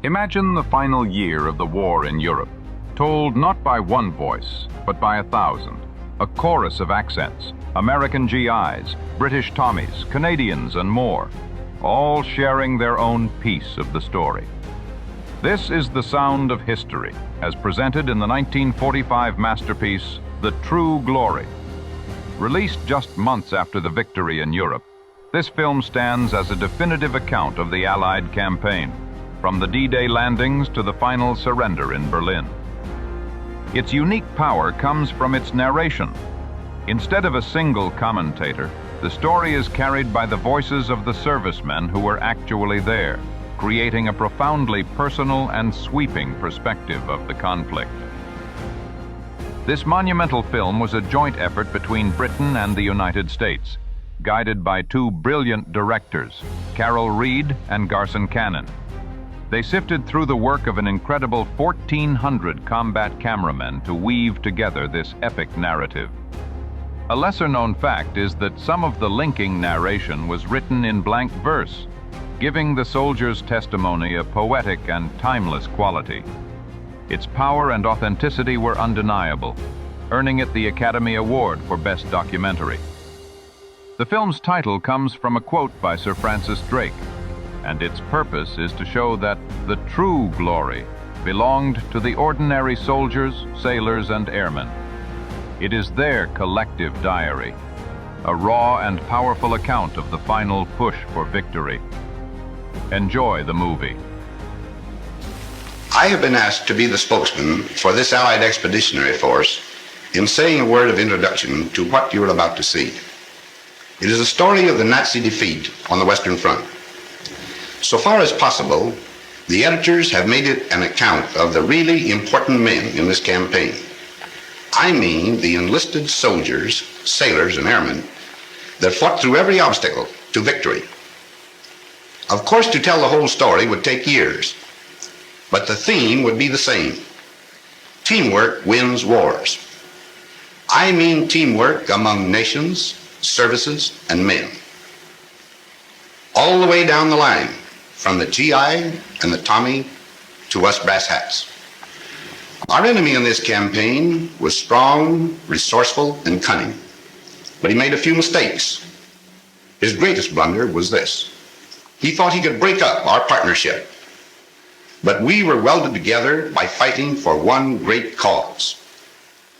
Imagine the final year of the war in Europe, told not by one voice, but by 1,000. A chorus of accents, American GIs, British Tommies, Canadians, and more, all sharing their own piece of the story. This is the sound of history, as presented in the 1945 masterpiece, The True Glory. Released just months after the victory in Europe, this film stands as a definitive account of the Allied campaign, from the D-Day landings to the final surrender in Berlin. Its unique power comes from its narration. Instead of a single commentator, the story is carried by the voices of the servicemen who were actually there, creating a profoundly personal and sweeping perspective of the conflict. This monumental film was a joint effort between Britain and the United States, guided by two brilliant directors, Carol Reed and Garson Kanin. They sifted through the work of an incredible 1,400 combat cameramen to weave together this epic narrative. A lesser-known fact is that some of the linking narration was written in blank verse, giving the soldiers' testimony a poetic and timeless quality. Its power and authenticity were undeniable, earning it the Academy Award for Best Documentary. The film's title comes from a quote by Sir Francis Drake, and its purpose is to show that the true glory belonged to the ordinary soldiers, sailors, and airmen. It is their collective diary, a raw and powerful account of the final push for victory. Enjoy the movie. I have been asked to be the spokesman for this Allied Expeditionary Force in saying a word of introduction to what you are about to see. It is a story of the Nazi defeat on the Western Front. So far as possible, the editors have made it an account of the really important men in this campaign. I mean the enlisted soldiers, sailors, and airmen that fought through every obstacle to victory. Of course, to tell the whole story would take years, but the theme would be the same. Teamwork wins wars. I mean teamwork among nations, services, and men. All the way down the line, from the GI and the Tommy to us brass hats. Our enemy in this campaign was strong, resourceful, and cunning, but he made a few mistakes. His greatest blunder was this. He thought he could break up our partnership, but we were welded together by fighting for one great cause,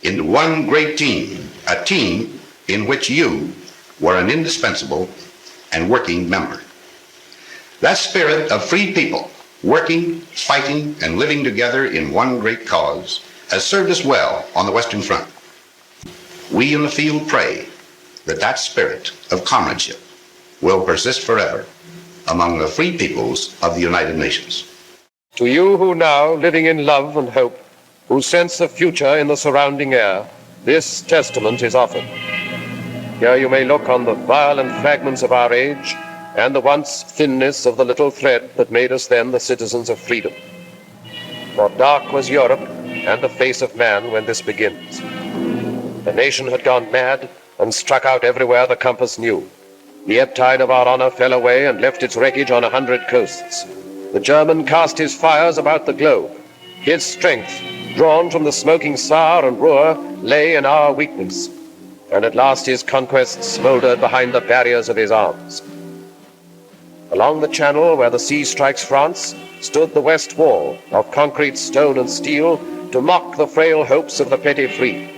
into one great team, a team in which you were an indispensable and working member. That spirit of free people, working, fighting, and living together in one great cause, has served us well on the Western Front. We in the field pray that that spirit of comradeship will persist forever among the free peoples of the United Nations. To you who now, living in love and hope, who sense a future in the surrounding air, this testament is offered. Here you may look on the violent fragments of our age and the once thinness of the little thread that made us then the citizens of freedom. For dark was Europe and the face of man when this begins. The nation had gone mad and struck out everywhere the compass knew. The ebb tide of our honor fell away and left its wreckage on 100 coasts. The German cast his fires about the globe. His strength, drawn from the smoking Saar and Ruhr, lay in our weakness. And at last his conquests smoldered behind the barriers of his arms. Along the channel where the sea strikes France stood the West Wall of concrete, stone, and steel to mock the frail hopes of the petty free.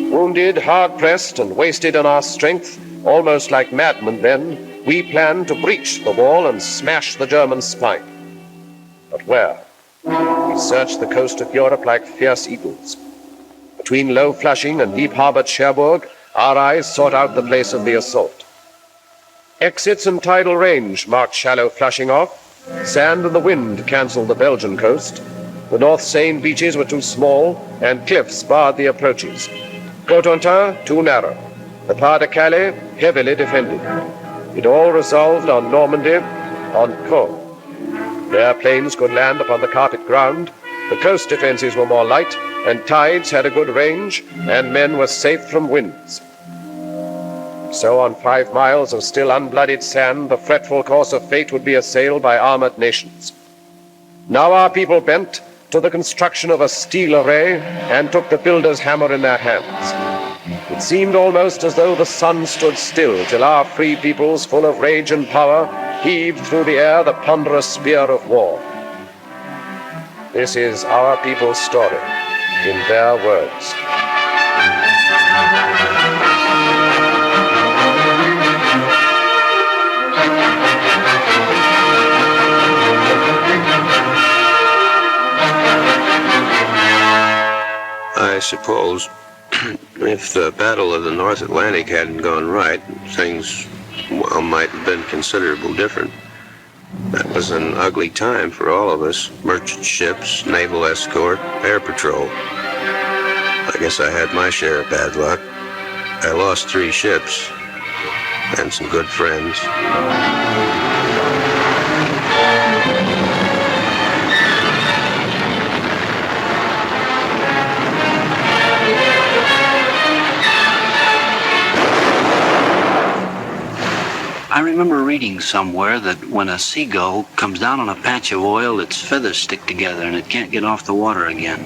Wounded, hard-pressed, and wasted on our strength, almost like madmen then, we planned to breach the wall and smash the German spine. But where? We searched the coast of Europe like fierce eagles. Between low Flushing and deep-harbored Cherbourg, our eyes sought out the place of the assault. Exits and tidal range marked shallow Flushing off. Sand and the wind cancelled the Belgian coast. The North Seine beaches were too small, and cliffs barred the approaches. Cotentin, too narrow. The Pas de Calais, heavily defended. It all resolved on Normandy, on Caen. There planes could land upon the carpet ground. The coast defenses were more light, and tides had a good range, and men were safe from winds. So on 5 miles of still unbloodied sand, the fretful course of fate would be assailed by armored nations. Now our people bent to the construction of a steel array and took the builder's hammer in their hands. It seemed almost as though the sun stood still till our free peoples, full of rage and power, heaved through the air the ponderous spear of war. This is our people's story, in their words. I suppose if the Battle of the North Atlantic hadn't gone right, things, well, might have been considerably different. That was an ugly time for all of us. Merchant ships, naval escort, air patrol. I guess I had my share of bad luck. I lost 3 ships and some good friends. I remember reading somewhere that when a seagull comes down on a patch of oil, its feathers stick together and it can't get off the water again.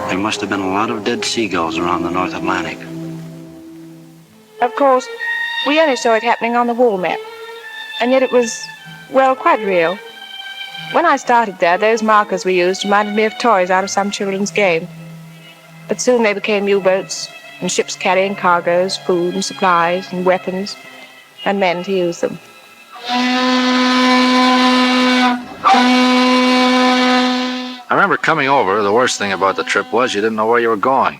There must have been a lot of dead seagulls around the North Atlantic. Of course, we only saw it happening on the wall map, and yet it was, well, quite real. When I started there, those markers we used reminded me of toys out of some children's game. But soon they became U-boats and ships carrying cargoes, food and supplies and weapons, and men to use them. I remember coming over. The worst thing about the trip was you didn't know where you were going.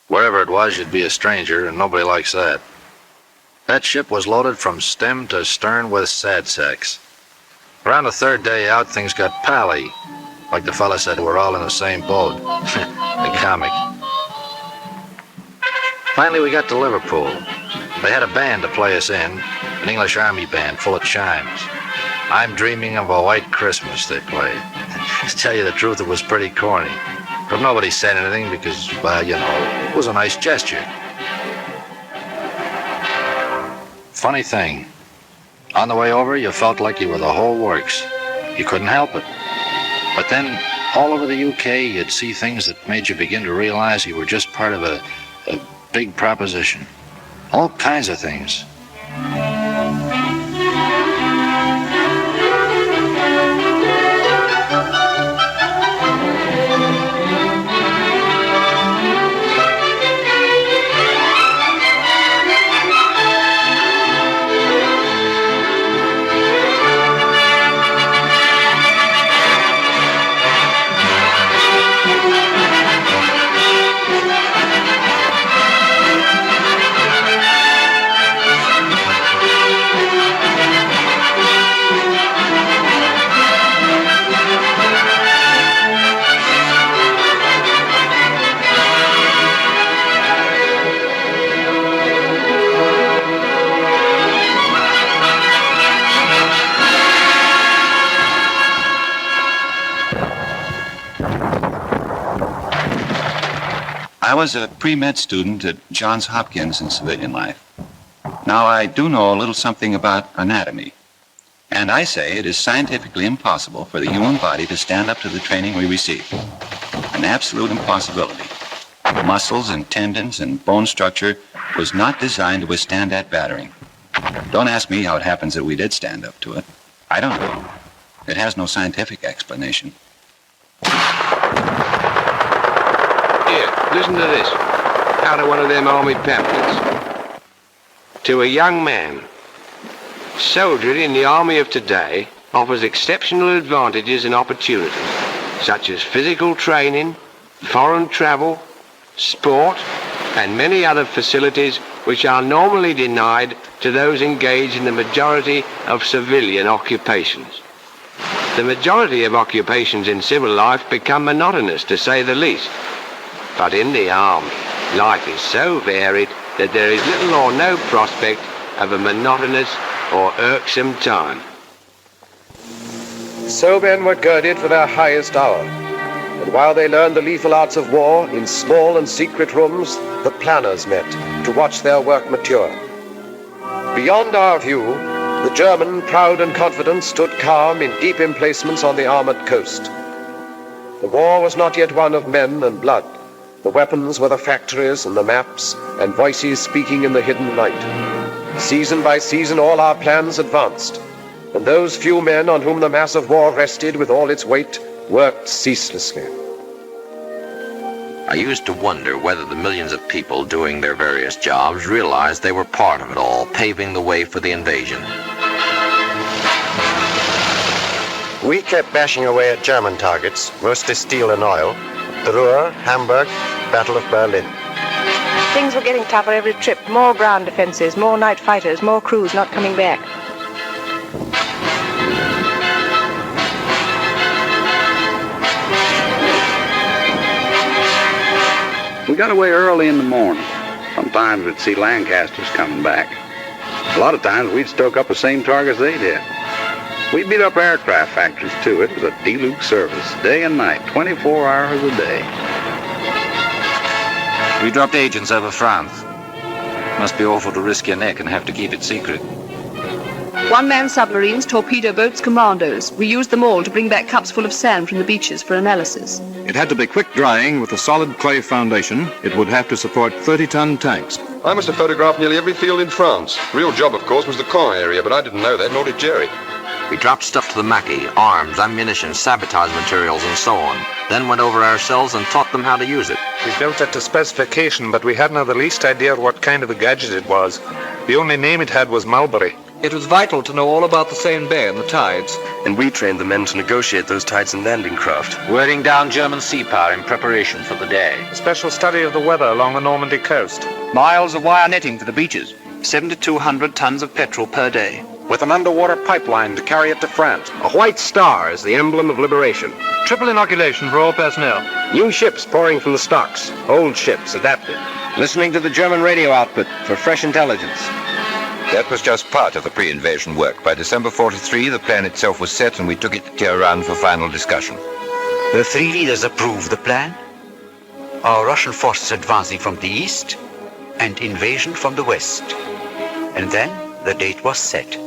Wherever it was, you'd be a stranger, and nobody likes that. That ship was loaded from stem to stern with sad sacks. Around the 3rd day out, things got pally. Like the fella said, we're all in the same boat. The comic. Finally, we got to Liverpool. They had a band to play us in, an English Army band full of chimes. I'm Dreaming of a White Christmas, they played. To tell you the truth, it was pretty corny. But nobody said anything because, well, you know, it was a nice gesture. Funny thing, on the way over, you felt like you were the whole works. You couldn't help it. But then, all over the UK, you'd see things that made you begin to realize you were just part of a big proposition. All kinds of things. I was a pre-med student at Johns Hopkins in civilian life. Now, I do know a little something about anatomy, and I say it is scientifically impossible for the human body to stand up to the training we receive. An absolute impossibility. Muscles and tendons and bone structure was not designed to withstand that battering. Don't ask me how it happens that we did stand up to it. I don't know. It has no scientific explanation. Here, listen to this. Out of one of them army pamphlets. To a young man, soldiering in the army of today offers exceptional advantages and opportunities, such as physical training, foreign travel, sport, and many other facilities which are normally denied to those engaged in the majority of civilian occupations. The majority of occupations in civil life become monotonous, to say the least. But in the army, life is so varied that there is little or no prospect of a monotonous or irksome time. So men were girded for their highest hour, and while they learned the lethal arts of war, in small and secret rooms, the planners met to watch their work mature. Beyond our view, The German, proud and confident, stood calm in deep emplacements on the armored coast. The war was not yet one of men and blood. The weapons were the factories and the maps, and voices speaking in the hidden night. Season by season, all our plans advanced, and those few men on whom the mass of war rested with all its weight worked ceaselessly. I used to wonder whether the millions of people doing their various jobs realized they were part of it all, paving the way for the invasion. We kept bashing away at German targets, mostly steel and oil. The Ruhr, Hamburg, Battle of Berlin. Things were getting tougher every trip. More ground defenses, more night fighters, more crews not coming back. We got away early in the morning. Sometimes we'd see Lancasters coming back. A lot of times we'd stoke up the same targets they did. We beat up aircraft factories too. It was a deluxe service, day and night, 24 hours a day. We dropped agents over France. Must be awful to risk your neck and have to keep it secret. One-man submarines, torpedo boats, commandos. We used them all to bring back cups full of sand from the beaches for analysis. It had to be quick drying with a solid clay foundation. It would have to support 30-ton tanks. I must have photographed nearly every field in France. Real job, of course, was the Caen area, but I didn't know that, nor did Jerry. We dropped stuff to the Maquis, arms, ammunition, sabotage materials, and so on. Then went over ourselves and taught them how to use it. We built it to specification, but we hadn't the least idea what kind of a gadget it was. The only name it had was Mulberry. It was vital to know all about the Seine Bay and the tides. And we trained the men to negotiate those tides and landing craft. Wearing down German sea power in preparation for the day. A special study of the weather along the Normandy coast. Miles of wire netting for the beaches. 7,200 tons of petrol per day. With an underwater pipeline to carry it to France. A white star is the emblem of liberation. Triple inoculation for all personnel. New ships pouring from the stocks. Old ships adapted. Listening to the German radio output for fresh intelligence. That was just part of the pre-invasion work. By December 43, the plan itself was set and we took it to Tehran for final discussion. The three leaders approved the plan. Our Russian forces advancing from the east and invasion from the west. And then the date was set.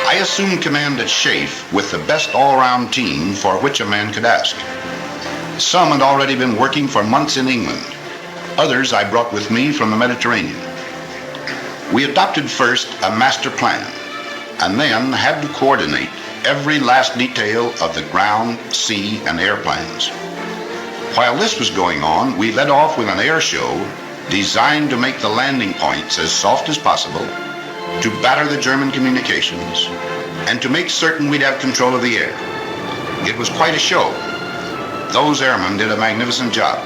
I assumed command at Schaeff with the best all-round team for which a man could ask. Some had already been working for months in England. Others I brought with me from the Mediterranean. We adopted first a master plan, and then had to coordinate every last detail of the ground, sea, and air plans. While this was going on, we led off with an air show designed to make the landing points as soft as possible, to batter the German communications, and to make certain we'd have control of the air. It was quite a show. Those airmen did a magnificent job.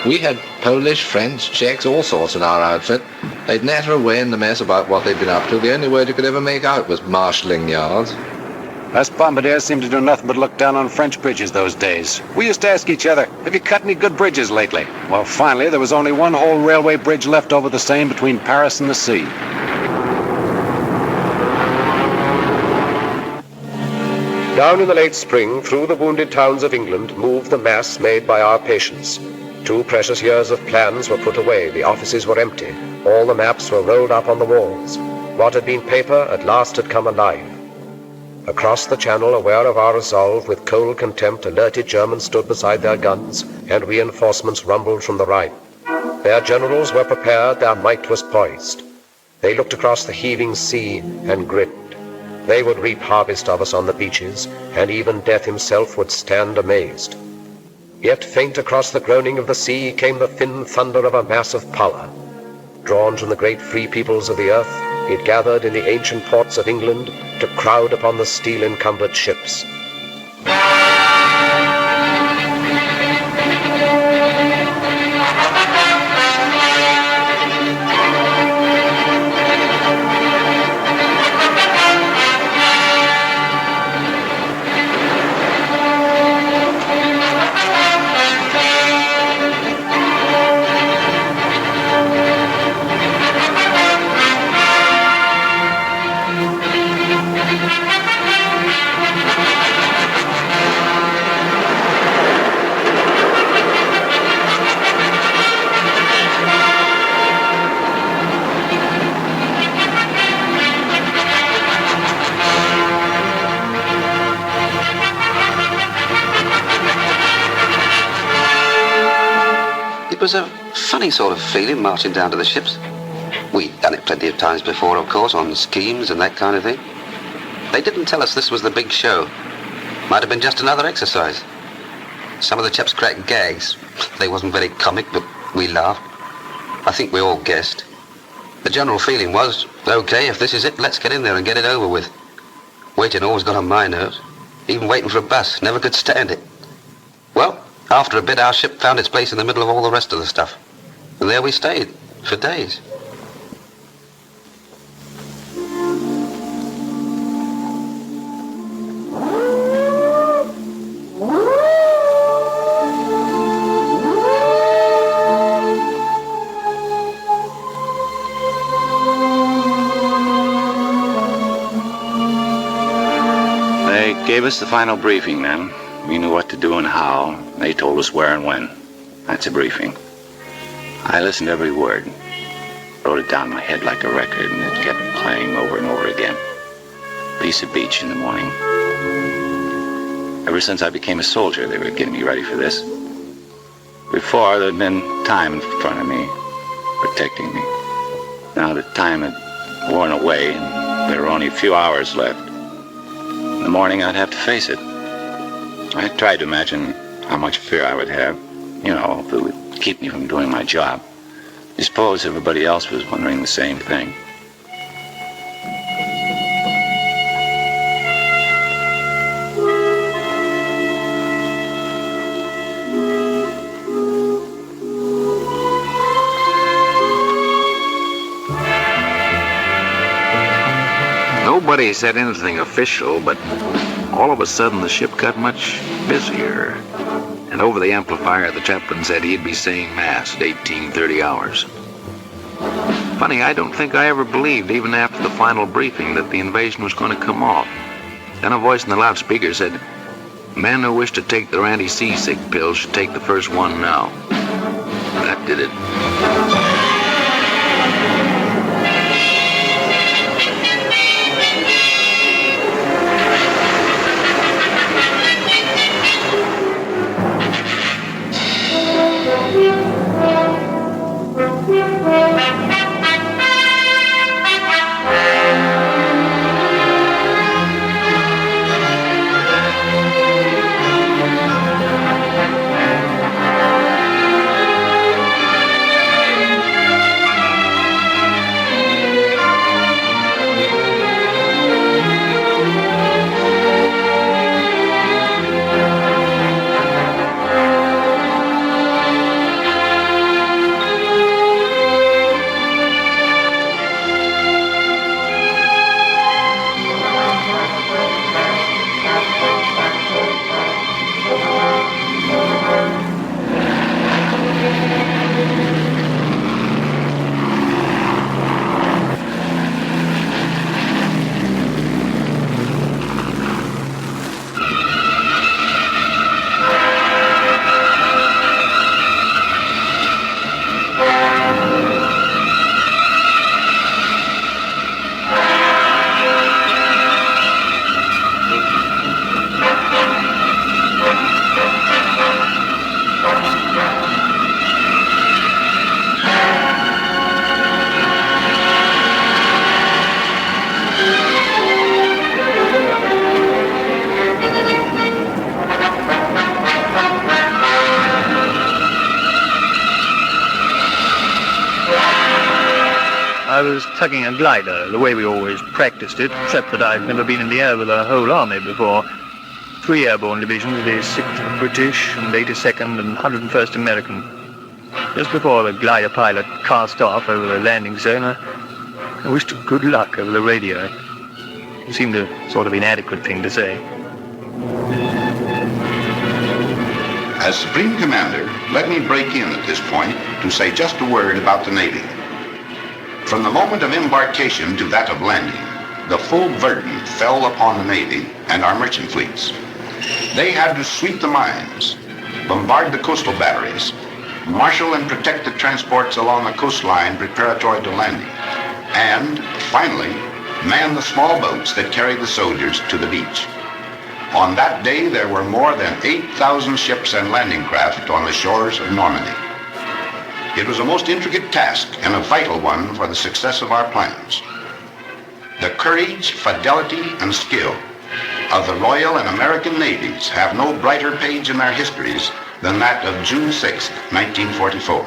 We had Polish, French, Czechs, all sorts in our outfit. They'd natter away in the mess about what they'd been up to. The only word you could ever make out was marshalling yards. Us bombardiers seemed to do nothing but look down on French bridges those days. We used to ask each other, have you cut any good bridges lately? Well, finally, there was only one whole railway bridge left over the Seine between Paris and the sea. Down in the late spring, through the wounded towns of England, moved the mass made by our patience. 2 precious years of plans were put away. The offices were empty. All the maps were rolled up on the walls. What had been paper at last had come alive. Across the channel, aware of our resolve, with cold contempt, alerted Germans stood beside their guns, and reinforcements rumbled from the Rhine. Their generals were prepared, their might was poised. They looked across the heaving sea and grinned. They would reap harvest of us on the beaches, and even death himself would stand amazed. Yet faint across the groaning of the sea came the thin thunder of a massive power. Drawn from the great free peoples of the earth, it gathered in the ancient ports of England to crowd upon the steel-encumbered ships. was a funny sort of feeling marching down to the ships. We'd done it plenty of times before, of course, on schemes and that kind of thing. They didn't tell us this was the big show. Might have been just another exercise. Some of the chaps cracked gags. They wasn't very comic, but we laughed. I think we all guessed. The general feeling was, okay, if this is it, let's get in there and get it over with. Waiting always got on my nerves. Even waiting for a bus, never could stand it. Well, after a bit, our ship found its place in the middle of all the rest of the stuff. And there we stayed, for days. They gave us the final briefing then. We knew what to do and how. They told us where and when. That's a briefing. I listened to every word. Wrote it down in my head like a record, and it kept playing over and over again. Piece of beach in the morning. Ever since I became a soldier, they were getting me ready for this. Before, there'd been time in front of me, protecting me. Now the time had worn away, and there were only a few hours left. In the morning, I'd have to face it. I tried to imagine how much fear I would have, you know, if it would keep me from doing my job. I suppose everybody else was wondering the same thing. Nobody said anything official, but all of a sudden the ship got much busier. And over the amplifier, the chaplain said he'd be saying Mass at 18:30 hours. Funny, I don't think I ever believed, even after the final briefing, that the invasion was going to come off. Then a voice in the loudspeaker said, "Men who wish to take their anti-seasick pills should take the first one now." That did it. I was tugging a glider, the way we always practiced it, except that I'd never been in the air with a whole army before. 3 airborne divisions, the 6th British and 82nd and 101st American. Just before the glider pilot cast off over the landing zone, I wished her good luck over the radio. It seemed a sort of inadequate thing to say. As Supreme Commander, let me break in at this point to say just a word about the Navy. From the moment of embarkation to that of landing, the full burden fell upon the Navy and our merchant fleets. They had to sweep the mines, bombard the coastal batteries, marshal and protect the transports along the coastline preparatory to landing, and, finally, man the small boats that carried the soldiers to the beach. On that day, there were more than 8,000 ships and landing craft on the shores of Normandy. It was a most intricate task and a vital one for the success of our plans. The courage, fidelity, and skill of the Royal and American Navies have no brighter page in their histories than that of June 6, 1944.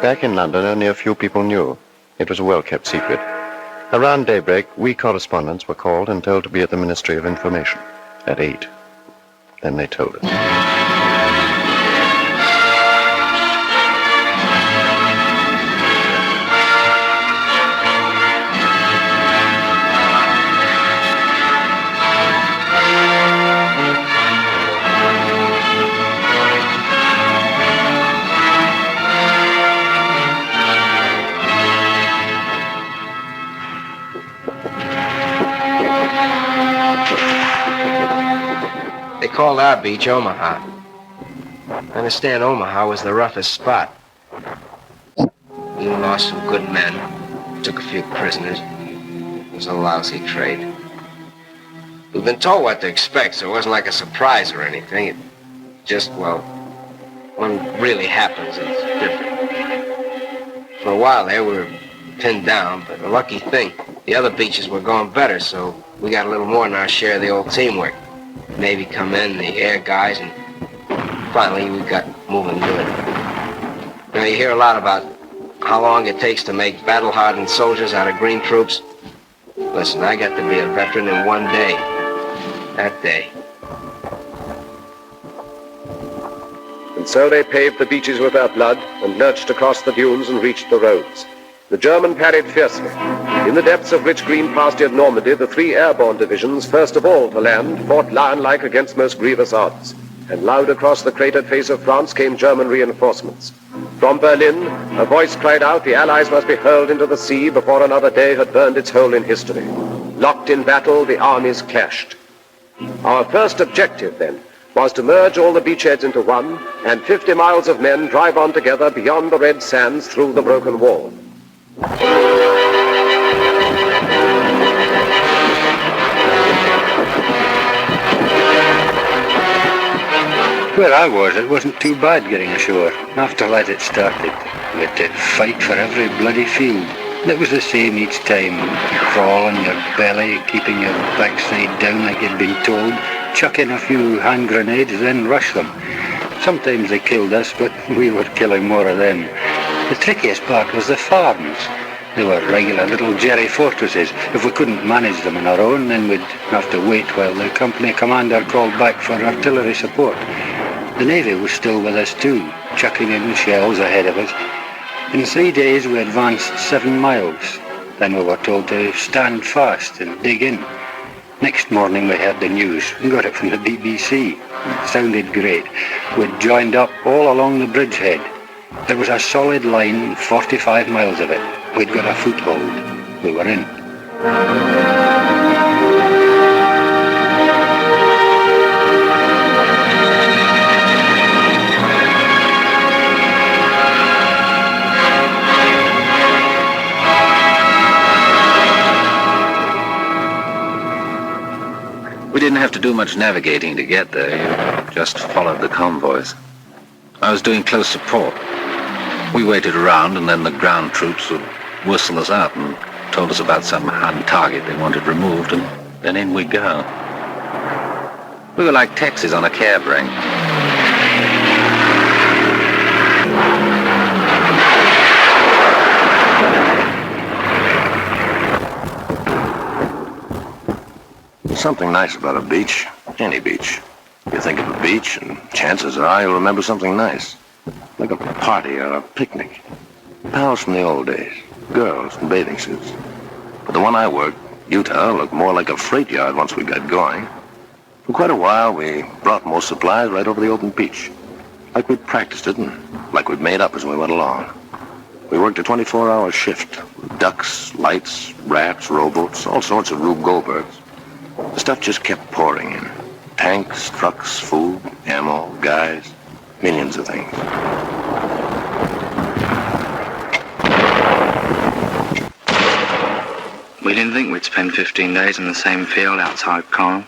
Back in London, only a few people knew. It was a well-kept secret. Around daybreak, we correspondents were called and told to be at the Ministry of Information at 8. Then they told us. They called our beach Omaha. I understand Omaha was the roughest spot. We lost some good men, took a few prisoners. It was a lousy trade. We've been told what to expect, so it wasn't like a surprise or anything. It just, well, when it really happens, it's different. For a while there, we were pinned down, but a lucky thing, the other beaches were going better, so we got a little more than our share of the old teamwork. Navy come in, the air guys, and finally we got moving good. Now you hear a lot about how long it takes to make battle-hardened soldiers out of green troops. Listen, I got to be a veteran in one day. That day. And so they paved the beaches with their blood and lurched across the dunes and reached the roads. The German parried fiercely. In the depths of rich green pastured Normandy, the 3 airborne divisions, first of all to land, fought lion-like against most grievous odds. And loud across the cratered face of France came German reinforcements. From Berlin, a voice cried out the Allies must be hurled into the sea before another day had burned its hole in history. Locked in battle, the armies clashed. Our first objective, then, was to merge all the beachheads into one, and 50 miles of men drive on together beyond the red sands through the broken wall. Where I was, it wasn't too bad getting ashore. After that it started. We had to fight for every bloody field. It was the same each time. You crawl on your belly, keeping your backside down like you'd been told, chuck in a few hand grenades, then rush them. Sometimes they killed us, but we were killing more of them. The trickiest part was the farms. They were regular little jerry fortresses. If we couldn't manage them on our own, then we'd have to wait while the company commander called back for artillery support. The Navy was still with us too, chucking in shells ahead of us. In 3 days we advanced 7 miles. Then we were told to stand fast and dig in. Next morning we heard the news. We got it from the BBC. It sounded great. We'd joined up all along the bridgehead. There was a solid line, 45 miles of it. We'd got a foothold. We were in. We didn't have to do much navigating to get there. You just followed the convoys. I was doing close support. We waited around, and then the ground troops would whistle us out and told us about some Han target they wanted removed, and then in we'd go. We were like taxis on a cab ring. Something nice about a beach, any beach. You think of a beach, and chances are you'll remember something nice. Like a party or a picnic. Pals from the old days, girls in bathing suits. But the one I worked, Utah, looked more like a freight yard once we got going. For quite a while, we brought most supplies right over the open beach. Like we'd practiced it, and like we'd made up as we went along. We worked a 24-hour shift. Ducks, lights, rafts, rowboats, all sorts of Rube Goldbergs. The stuff just kept pouring in. Tanks, trucks, food, ammo, guys, millions of things. We didn't think we'd spend 15 days in the same field outside Corinth,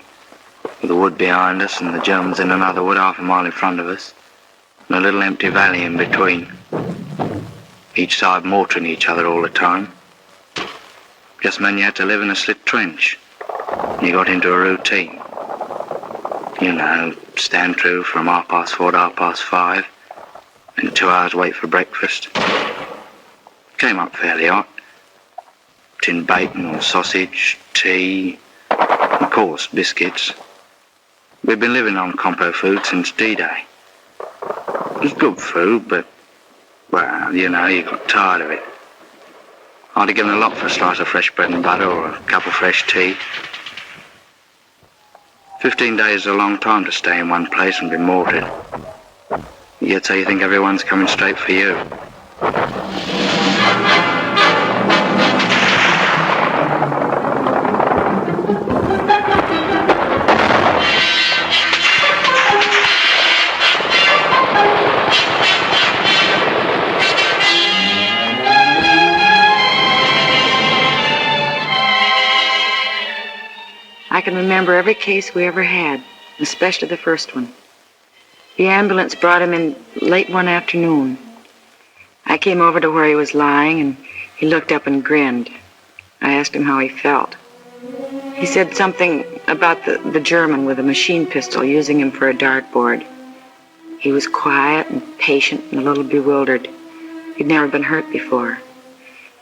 with the wood behind us and the Germans in another wood half a mile in front of us, and a little empty valley in between, each side mortaring each other all the time. Just meant you had to live in a slit trench. You got into a routine. You know, stand through from 4:30 to 5:30, and 2 hours wait for breakfast. Came up fairly hot. Tin bacon or sausage, tea, of course, biscuits. We've been living on compo food since D-Day. It was good food, but, well, you know, you got tired of it. I'd have given a lot for a slice of fresh bread and butter or a cup of fresh tea. 15 days is a long time to stay in one place and be mortared. Yet so you think everyone's coming straight for you. I can remember every case we ever had, especially the first one. The ambulance brought him in late one afternoon. I came over to where he was lying, and he looked up and grinned. I asked him how he felt. He said something about the German with a machine pistol using him for a dartboard. He was quiet and patient and a little bewildered. He'd never been hurt before.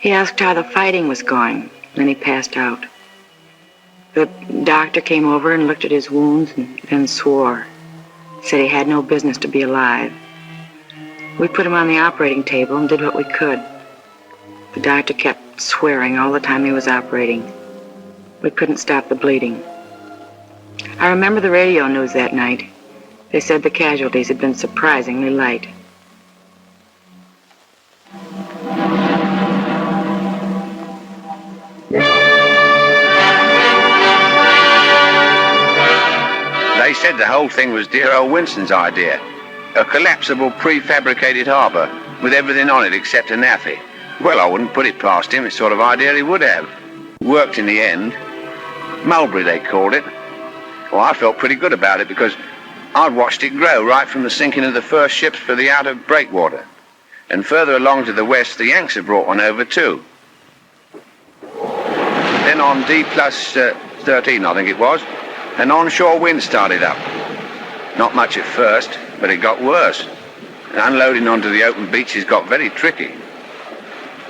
He asked how the fighting was going, then he passed out. The doctor came over and looked at his wounds and then swore. Said he had no business to be alive. We put him on the operating table and did what we could. The doctor kept swearing all the time he was operating. We couldn't stop the bleeding. I remember the radio news that night. They said the casualties had been surprisingly light. They said the whole thing was dear old Winston's idea. A collapsible prefabricated harbour with everything on it except a naffy. Well, I wouldn't put it past him. It's the sort of idea he would have. Worked in the end. Mulberry, they called it. Well, I felt pretty good about it because I'd watched it grow right from the sinking of the first ships for the outer breakwater. And further along to the west, the Yanks had brought one over too. Then on D+13, I think it was, an onshore wind started up. Not much at first, but it got worse. And unloading onto the open beaches got very tricky.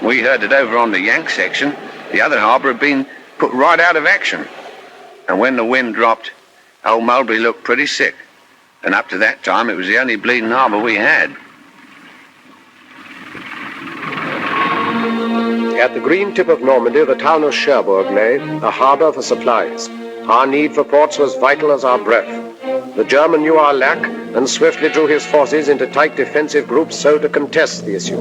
We heard that over on the Yank section, the other harbour had been put right out of action. And when the wind dropped, old Mulberry looked pretty sick. And up to that time, it was the only bleeding harbour we had. At the green tip of Normandy, the town of Cherbourg lay, a harbour for supplies. Our need for ports was vital as our breath. The German knew our lack and swiftly drew his forces into tight defensive groups so to contest the issue.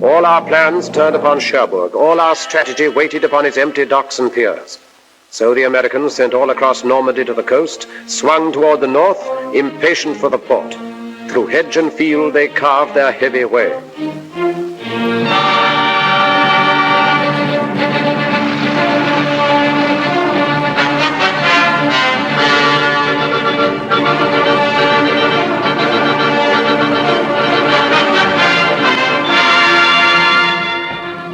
All our plans turned upon Cherbourg. All our strategy waited upon its empty docks and piers. So the Americans, sent all across Normandy to the coast, swung toward the north, impatient for the port. Through hedge and field they carved their heavy way.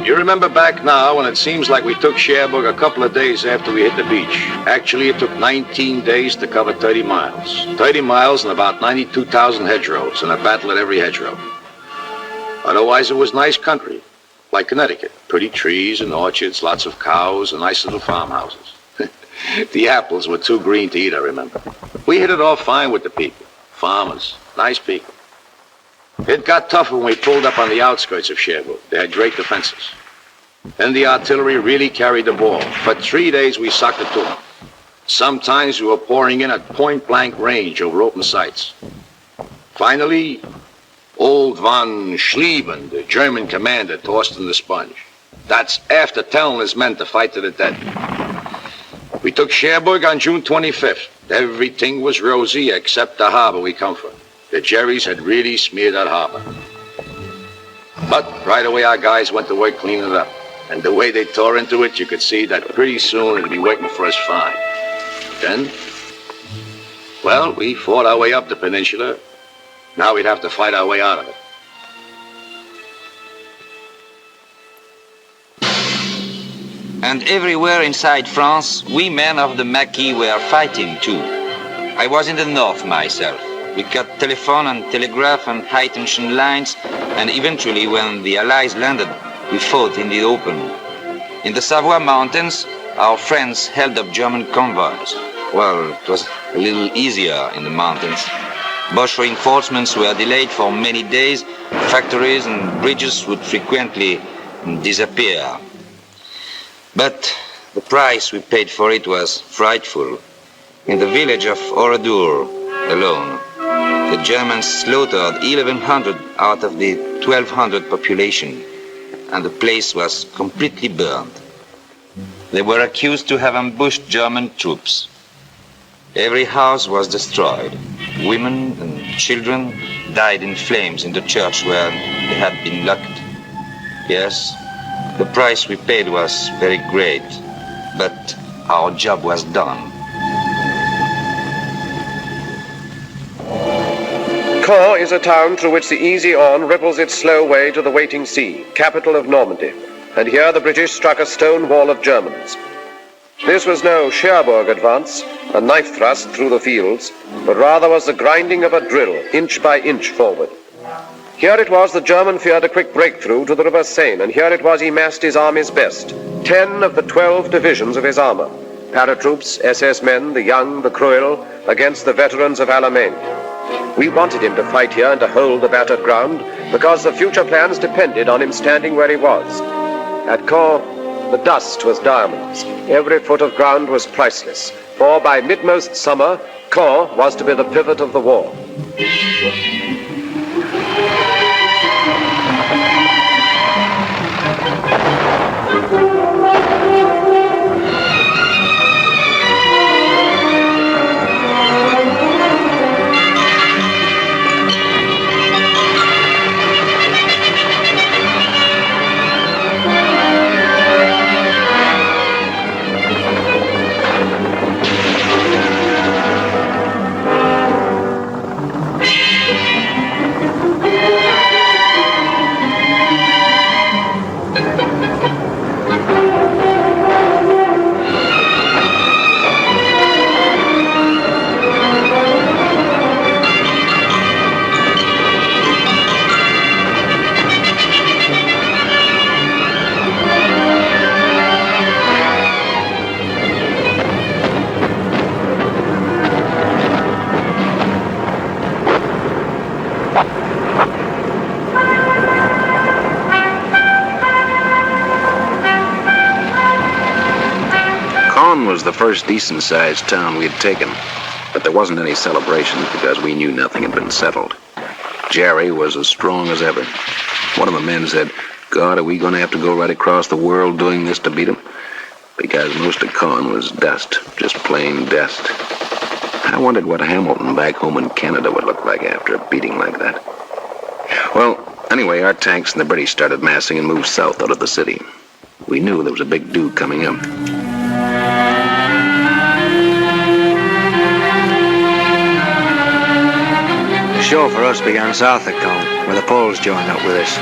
You remember back now when it seems like we took Cherbourg a couple of days after we hit the beach. Actually, it took 19 days to cover 30 miles. 30 miles and about 92,000 hedgerows, and a battle at every hedgerow. Otherwise, it was nice country, like Connecticut. Pretty trees and orchards, lots of cows, and nice little farmhouses. The apples were too green to eat, I remember. We hit it off fine with the people. Farmers, nice people. It got tougher when we pulled up on the outskirts of Cherbourg. They had great defenses. Then the artillery really carried the ball. For 3 days we sucked it to them. Sometimes we were pouring in at point-blank range over open sights. Finally, old von Schlieben, the German commander, tossed in the sponge. That's after telling his men to fight to the death. We took Cherbourg on June 25th. Everything was rosy except the harbor we come from. The Jerrys had really smeared that harbor. But right away our guys went to work cleaning it up. And the way they tore into it, you could see that pretty soon it'd be waiting for us fine. Then, well, we fought our way up the peninsula. Now we'd have to fight our way out of it. And everywhere inside France, we men of the Maquis were fighting too. I was in the north myself. We cut telephone and telegraph and high-tension lines, and eventually when the Allies landed, we fought in the open. In the Savoy Mountains, our friends held up German convoys. Well, it was a little easier in the mountains. Boche reinforcements were delayed for many days. Factories and bridges would frequently disappear. But the price we paid for it was frightful. In the village of Oradour alone, the Germans slaughtered 1,100 out of the 1,200 population, and the place was completely burned. They were accused to have ambushed German troops. Every house was destroyed. Women and children died in flames in the church where they had been locked. Yes, the price we paid was very great, but our job was done. Caen is a town through which the easy Orne ripples its slow way to the waiting sea, capital of Normandy, and here the British struck a stone wall of Germans. This was no Cherbourg advance, a knife thrust through the fields, but rather was the grinding of a drill, inch by inch forward. Here it was the German feared a quick breakthrough to the River Seine, and here it was he massed his army's best, 10 of the 12 divisions of his armor, paratroops, SS men, the young, the cruel, against the veterans of Alamein. We wanted him to fight here and to hold the battered ground, because the future plans depended on him standing where he was. At Caen, the dust was diamonds. Every foot of ground was priceless, for by midmost summer, Caen was to be the pivot of the war. was the first decent-sized town we had taken, but there wasn't any celebration because we knew nothing had been settled. Jerry was as strong as ever. One of the men said, "God, are we going to have to go right across the world doing this to beat them?" Because most of Con was dust, just plain dust. I wondered what Hamilton back home in Canada would look like after a beating like that. Well, anyway, our tanks and the British started massing and moved south out of the city. We knew there was a big do coming up. The show for us began south of Con, where the Poles joined up with us.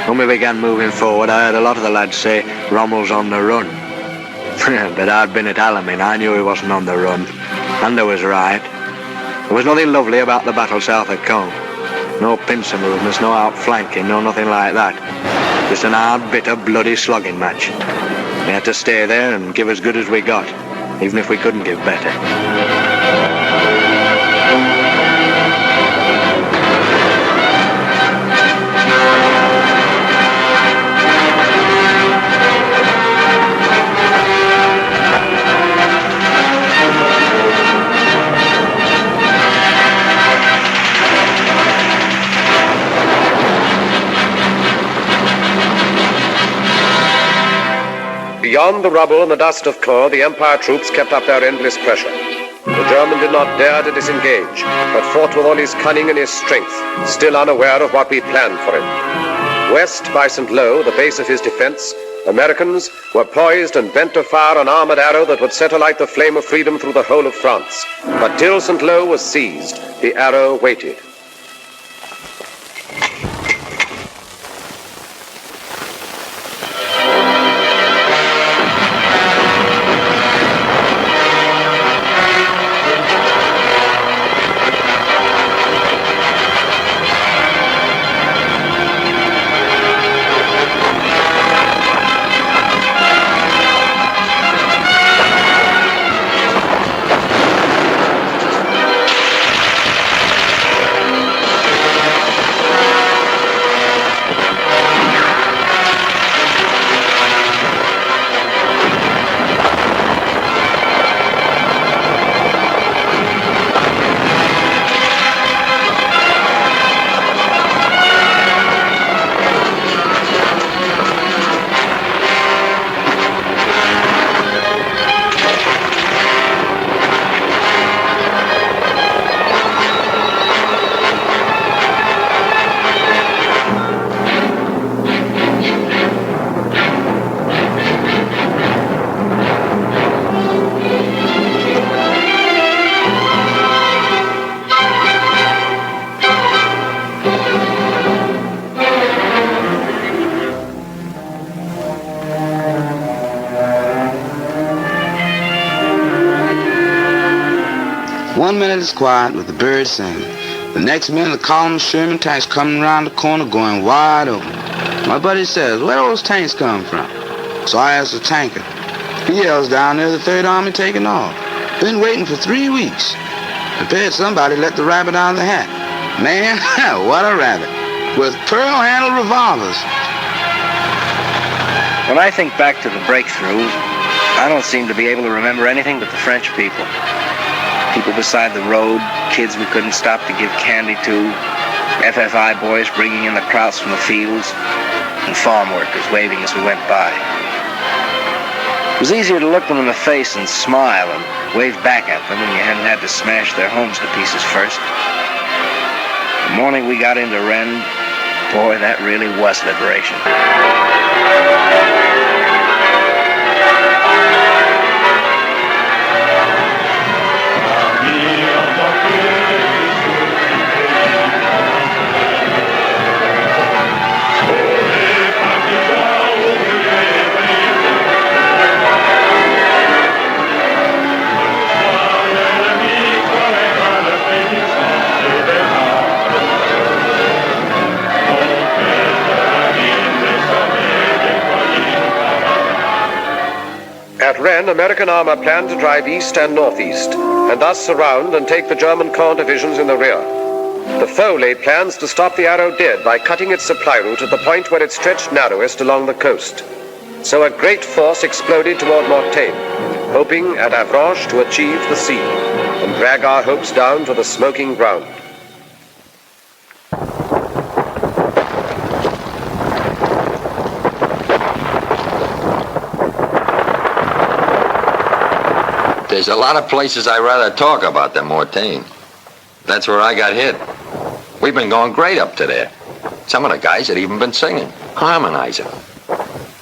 When we began moving forward, I heard a lot of the lads say Rommel's on the run. But I'd been at Alamein, I knew he wasn't on the run. And I was right. There was nothing lovely about the battle south of Con. No pincer movements, no outflanking, no nothing like that. Just an hard, bitter, bloody slugging match. We had to stay there and give as good as we got, even if we couldn't give better. Beyond the rubble and the dust of Caen, the Empire troops kept up their endless pressure. The German did not dare to disengage, but fought with all his cunning and his strength, still unaware of what we planned for him. West by St. Lo, the base of his defense, Americans were poised and bent to fire an armored arrow that would set alight the flame of freedom through the whole of France. But till St. Lo was seized, the arrow waited. One minute it's quiet with the birds singing. The next minute the column of Sherman tanks coming around the corner going wide open. My buddy says, "Where those tanks come from?" So I ask the tanker. He yells, "Down there the Third Army taking off. Been waiting for 3 weeks. Prepared somebody let the rabbit out of the hat. Man, what a rabbit. With pearl-handled revolvers." When I think back to the breakthrough, I don't seem to be able to remember anything but the French people. People beside the road, kids we couldn't stop to give candy to, FFI boys bringing in the krauts from the fields, and farm workers waving as we went by. It was easier to look them in the face and smile and wave back at them when you hadn't had to smash their homes to pieces first. The morning we got into Rennes, boy, that really was liberation. At Rennes, American armor planned to drive east and northeast, and thus surround and take the German Caen divisions in the rear. The foe laid plans to stop the arrow dead by cutting its supply route at the point where it stretched narrowest along the coast. So a great force exploded toward Mortagne. hoping at Avranches to achieve the sea and drag our hopes down to the smoking ground. There's a lot of places I'd rather talk about than Mortain. That's where I got hit. We've been going great up to there. Some of the guys had even been singing, harmonizing.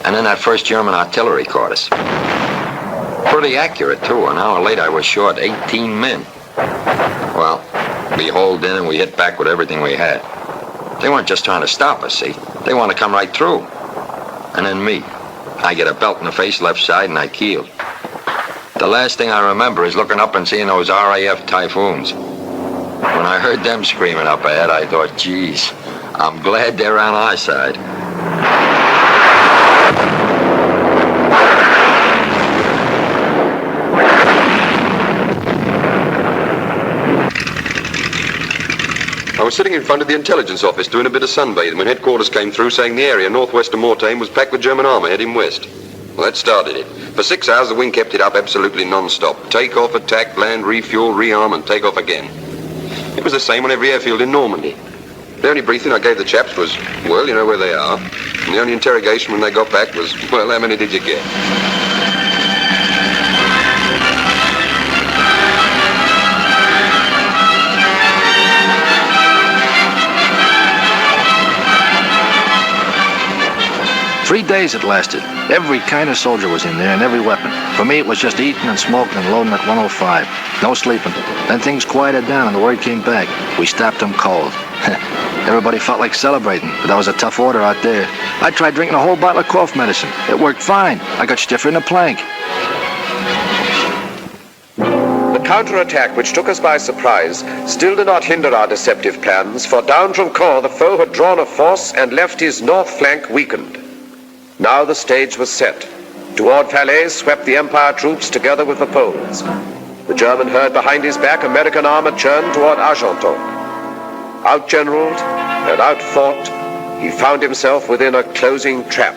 And then that first German artillery caught us. Pretty accurate, too. An hour later, I was short 18 men. Well, we holed in and we hit back with everything we had. They weren't just trying to stop us, see? They want to come right through. And then me. I get a belt in the face left side and I keeled. The last thing I remember is looking up and seeing those RAF Typhoons. When I heard them screaming up ahead, I thought, geez, I'm glad they're on our side. I was sitting in front of the intelligence office doing a bit of sunbathing when headquarters came through saying the area northwest of Mortain was packed with German armor heading west. Well, that started it. For 6 hours, the wind kept it up absolutely non-stop. Take off, attack, land, refuel, rearm, and take off again. It was the same on every airfield in Normandy. The only briefing I gave the chaps was, well, you know where they are. And the only interrogation when they got back was, well, how many did you get? Three days it lasted. Every kind of soldier was in there and every weapon. For me, it was just eating and smoking and loading at 105. No sleeping. Then things quieted down and the word came back. We stopped them cold. Everybody felt like celebrating, but that was a tough order out there. I tried drinking a whole bottle of cough medicine. It worked fine. I got stiffer than a plank. The counterattack, which took us by surprise, still did not hinder our deceptive plans, for down from Caen the foe had drawn a force and left his north flank weakened. Now the stage was set. Toward Falaise swept the Empire troops together with the Poles. The German heard behind his back American armor churn toward Argenton. Outgeneraled and outfought, he found himself within a closing trap.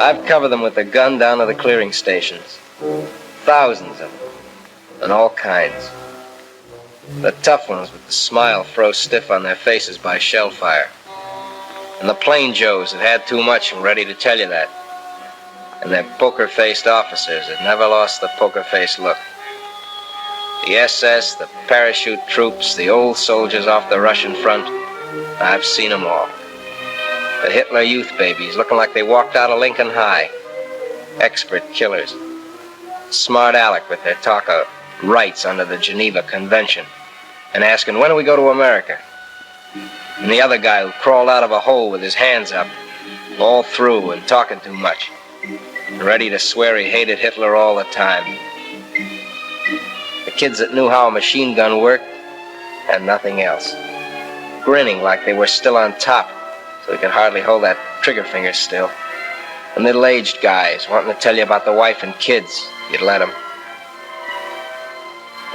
I've covered them with the gun down to the clearing stations. Thousands of them, and all kinds. The tough ones with the smile froze stiff on their faces by shell fire. And the plain Joes that had too much and ready to tell you that. And their poker-faced officers that never lost the poker-faced look. The SS, the parachute troops, the old soldiers off the Russian front, I've seen them all. The Hitler youth babies looking like they walked out of Lincoln High. Expert killers. Smart Alec with their talk of rights under the Geneva Convention and asking, when do we go to America? And the other guy who crawled out of a hole with his hands up, all through and talking too much, and ready to swear he hated Hitler all the time. The kids that knew how a machine gun worked and nothing else, grinning like they were still on top, so they could hardly hold that trigger finger still. The middle-aged guys wanting to tell you about the wife and kids, you'd let them.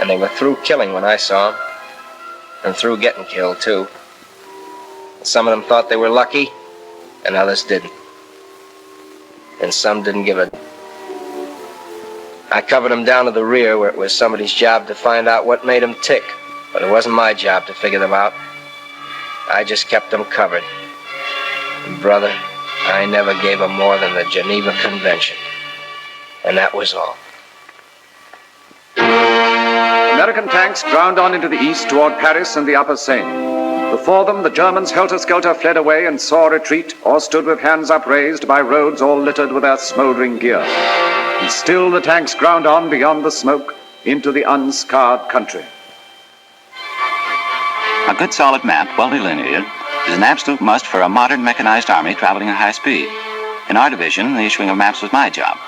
And they were through killing when I saw them, and through getting killed too. Some of them thought they were lucky, and others didn't. And some didn't give a... I covered them down to the rear where it was somebody's job to find out what made them tick, but it wasn't my job to figure them out. I just kept them covered. And brother, I never gave them more than the Geneva Convention. And that was all. American tanks ground on into the east toward Paris and the Upper Seine. Before them, the Germans helter-skelter fled away and saw retreat, or stood with hands upraised by roads all littered with their smoldering gear. And still the tanks ground on beyond the smoke into the unscarred country. A good solid map, well delineated, is an absolute must for a modern mechanized army traveling at high speed. In our division, the issuing of maps was my job.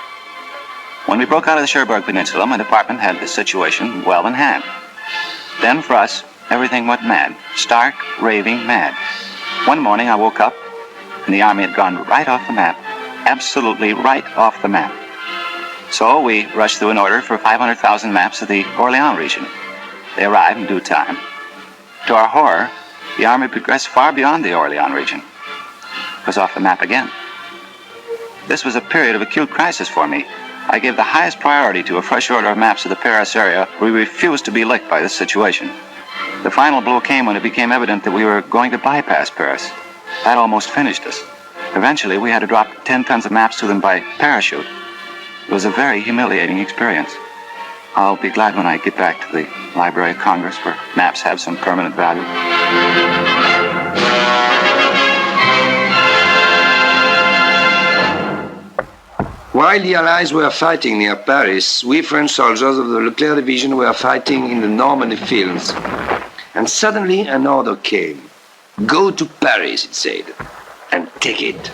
When we broke out of the Cherbourg Peninsula, my department had the situation well in hand. Then, for us, everything went mad, stark, raving mad. One morning I woke up, and the army had gone right off the map, absolutely right off the map. So we rushed through an order for 500,000 maps of the Orléans region. They arrived in due time. To our horror, the army progressed far beyond the Orléans region. It was off the map again. This was a period of acute crisis for me. I gave the highest priority to a fresh order of maps of the Paris area. We refused to be licked by this situation. The final blow came when it became evident that we were going to bypass Paris. That almost finished us. Eventually, we had to drop 10 tons of maps to them by parachute. It was a very humiliating experience. I'll be glad when I get back to the Library of Congress where maps have some permanent value. While the Allies were fighting near Paris, we French soldiers of the Leclerc Division were fighting in the Normandy fields. And suddenly an order came. Go to Paris, it said, and take it.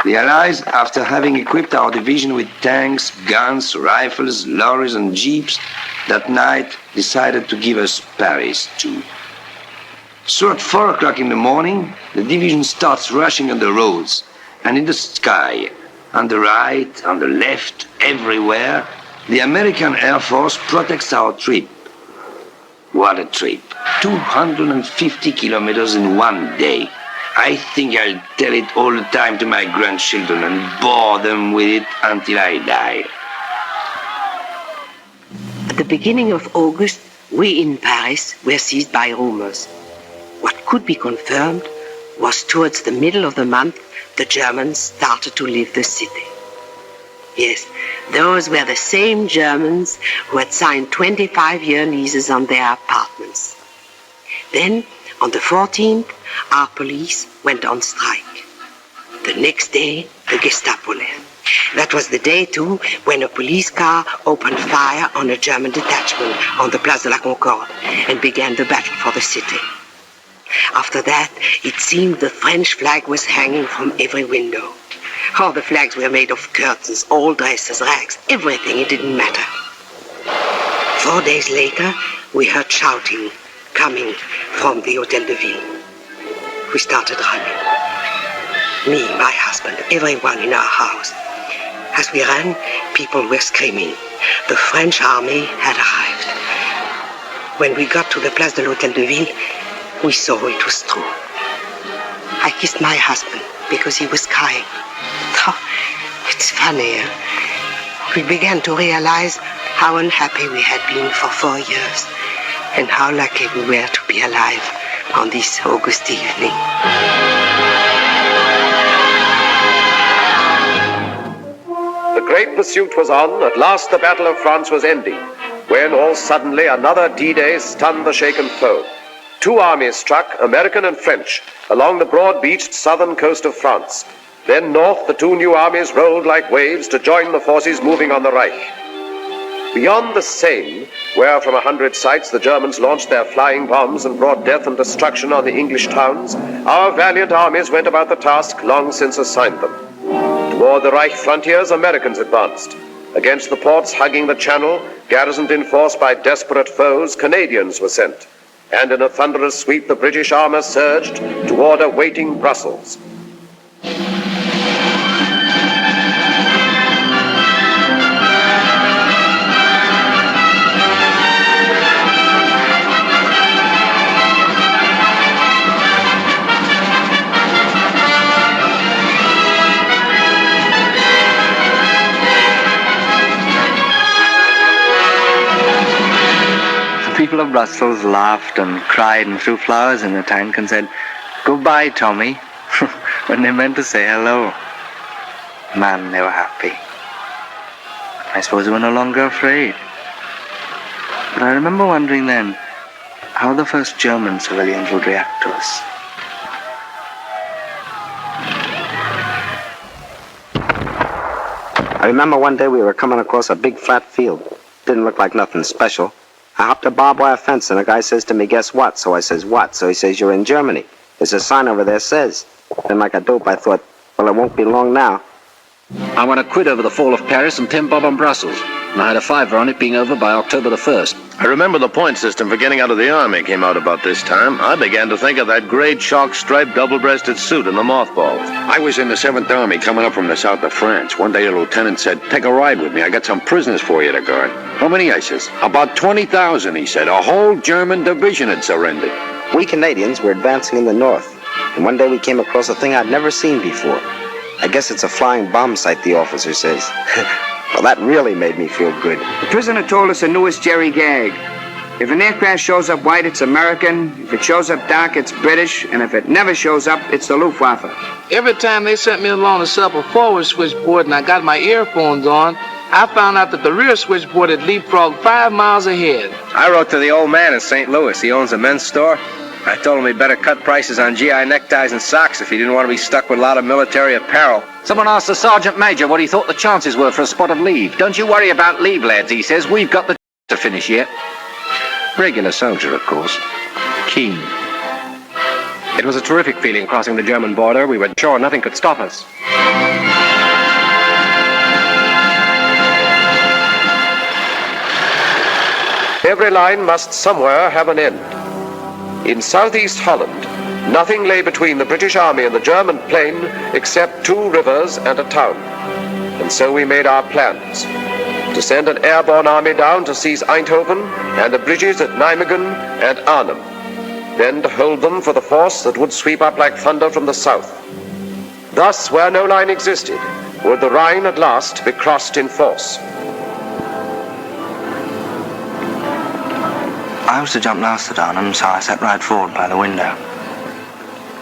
The Allies, after having equipped our division with tanks, guns, rifles, lorries, and jeeps, that night decided to give us Paris too. So at 4 o'clock in the morning, the division starts rushing on the roads, and in the sky, on the right, on the left, everywhere, the American Air Force protects our trip. What a trip. 250 kilometers in one day. I think I'll tell it all the time to my grandchildren and bore them with it until I die. At the beginning of August, we in Paris were seized by rumors. What could be confirmed was towards the middle of the month, the Germans started to leave the city. Yes, those were the same Germans who had signed 25-year leases on their apartments. Then, on the 14th, our police went on strike. The next day, the Gestapo left. That was the day, too, when a police car opened fire on a German detachment on the Place de la Concorde and began the battle for the city. After that, it seemed the French flag was hanging from every window. All the flags were made of curtains, old dresses, rags, everything, it didn't matter. 4 days later, we heard shouting coming from the Hôtel de Ville. We started running. Me, my husband, everyone in our house. As we ran, people were screaming. The French army had arrived. When we got to the Place de l'Hôtel de Ville, we saw it was true. I kissed my husband because he was crying. Oh, it's funny. We began to realize how unhappy we had been for 4 years and how lucky we were to be alive on this August evening. The great pursuit was on. At last the Battle of France was ending, when all suddenly another D-Day stunned the shaken foe. 2 armies struck, American and French, along the broad-beached southern coast of France. Then north, the 2 new armies rolled like waves to join the forces moving on the Reich. Beyond the Seine, where from 100 sites the Germans launched their flying bombs and brought death and destruction on the English towns, our valiant armies went about the task long since assigned them. Toward the Reich frontiers, Americans advanced. Against the ports hugging the Channel, garrisoned in force by desperate foes, Canadians were sent. And in a thunderous sweep, the British armor surged toward awaiting Brussels. The people of Brussels laughed and cried and threw flowers in the tank and said, "Goodbye, Tommy," when they meant to say hello. Man, they were happy. I suppose they were no longer afraid. But I remember wondering then how the first German civilians would react to us. I remember one day we were coming across a big flat field. Didn't look like nothing special. I hopped a barbed wire fence and a guy says to me, "Guess what?" So I says, "What?" So he says, "You're in Germany. There's a sign over there says." Then like a dope I thought, well, it won't be long now. I won a quid over the fall of Paris and 10 bob on Brussels, and I had a fiver on it being over by October the 1st. I remember the point system for getting out of the army came out about this time. I began to think of that great chalk-striped double-breasted suit in the mothballs. I was in the 7th Army coming up from the south of France. One day a lieutenant said, "Take a ride with me. I got some prisoners for you to guard." "How many?" I says. "About 20,000, he said. A whole German division had surrendered. We Canadians were advancing in the north, and one day we came across a thing I'd never seen before. I guess it's a flying bomb sight, the officer says. Well, that really made me feel good. The prisoner told us a newest Jerry gag. If an aircraft shows up white, it's American. If it shows up dark, it's British. And if it never shows up, it's the Luftwaffe. Every time they sent me along to set up a forward switchboard and I got my earphones on, I found out that the rear switchboard had leapfrogged 5 miles ahead. I wrote to the old man in St. Louis. He owns a men's store. I told him he'd better cut prices on GI neckties and socks if he didn't want to be stuck with a lot of military apparel. Someone asked the sergeant major what he thought the chances were for a spot of leave. "Don't you worry about leave, lads," he says. "We've got the to finish yet." Regular soldier, of course. Keen. It was a terrific feeling crossing the German border. We were sure nothing could stop us. Every line must somewhere have an end. In southeast Holland, nothing lay between the British Army and the German plain except 2 rivers and a town. And so we made our plans. To send an airborne army down to seize Eindhoven and the bridges at Nijmegen and Arnhem. Then to hold them for the force that would sweep up like thunder from the south. Thus, where no line existed, would the Rhine at last be crossed in force. I was to jump last at Arnhem, so I sat right forward by the window.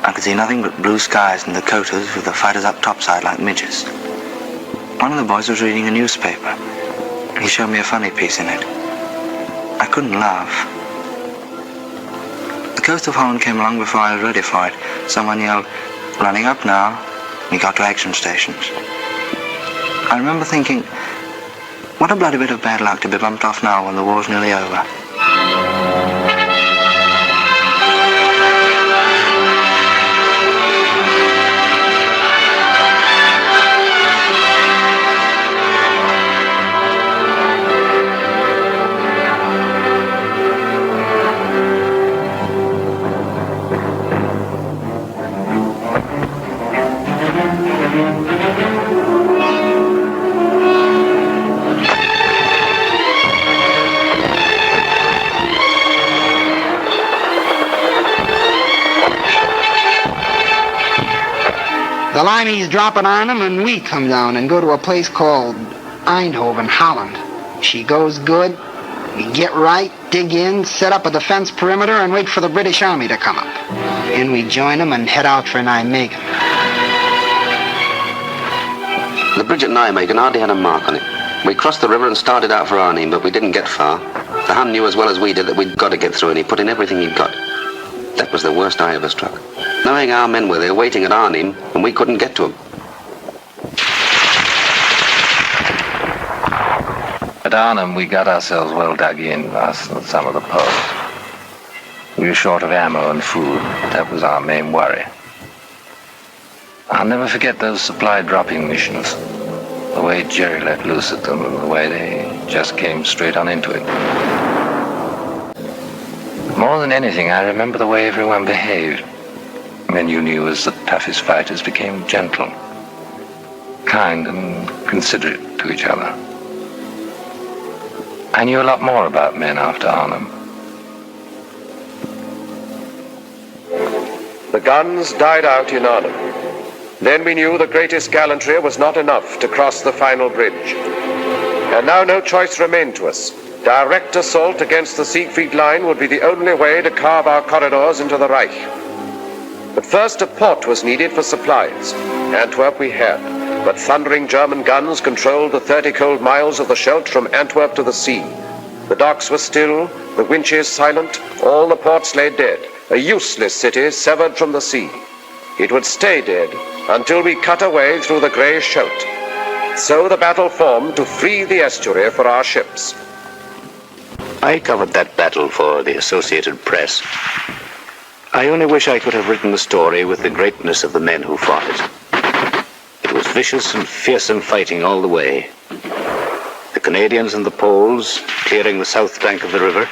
I could see nothing but blue skies and Dakotas with the fighters up topside like midgets. One of the boys was reading a newspaper. He showed me a funny piece in it. I couldn't laugh. The coast of Holland came along before I was ready for it. Someone yelled, "Running up now." We got to action stations. I remember thinking, what a bloody bit of bad luck to be bumped off now when the war's nearly over. The lineys drop it on them, and we come down and go to a place called Eindhoven, Holland. She goes good. We get right, dig in, set up a defense perimeter, and wait for the British Army to come up. And we join them and head out for Nijmegen. The bridge at Nijmegen hardly had a mark on it. We crossed the river and started out for Arnhem, but we didn't get far. The Hun knew as well as we did that we'd got to get through, and he put in everything he'd got. That was the worst I ever struck. Knowing our men were there waiting at Arnhem, and we couldn't get to them. At Arnhem, we got ourselves well dug in, us and some of the Poles. We were short of ammo and food. That was our main worry. I'll never forget those supply dropping missions. The way Jerry let loose at them, and the way they just came straight on into it. More than anything, I remember the way everyone behaved. Men you knew as the toughest fighters became gentle, kind and considerate to each other. I knew a lot more about men after Arnhem. The guns died out in Arnhem. Then we knew the greatest gallantry was not enough to cross the final bridge. And now no choice remained to us. Direct assault against the Siegfried line would be the only way to carve our corridors into the Reich. But first a port was needed for supplies. Antwerp we had, but thundering German guns controlled the 30 cold miles of the Scheldt from Antwerp to the sea. The docks were still, the winches silent, all the ports lay dead, a useless city severed from the sea. It would stay dead until we cut a way through the grey Scheldt. So the battle formed to free the estuary for our ships. I covered that battle for the Associated Press. I only wish I could have written the story with the greatness of the men who fought it. It was vicious and fearsome fighting all the way. The Canadians and the Poles clearing the south bank of the river,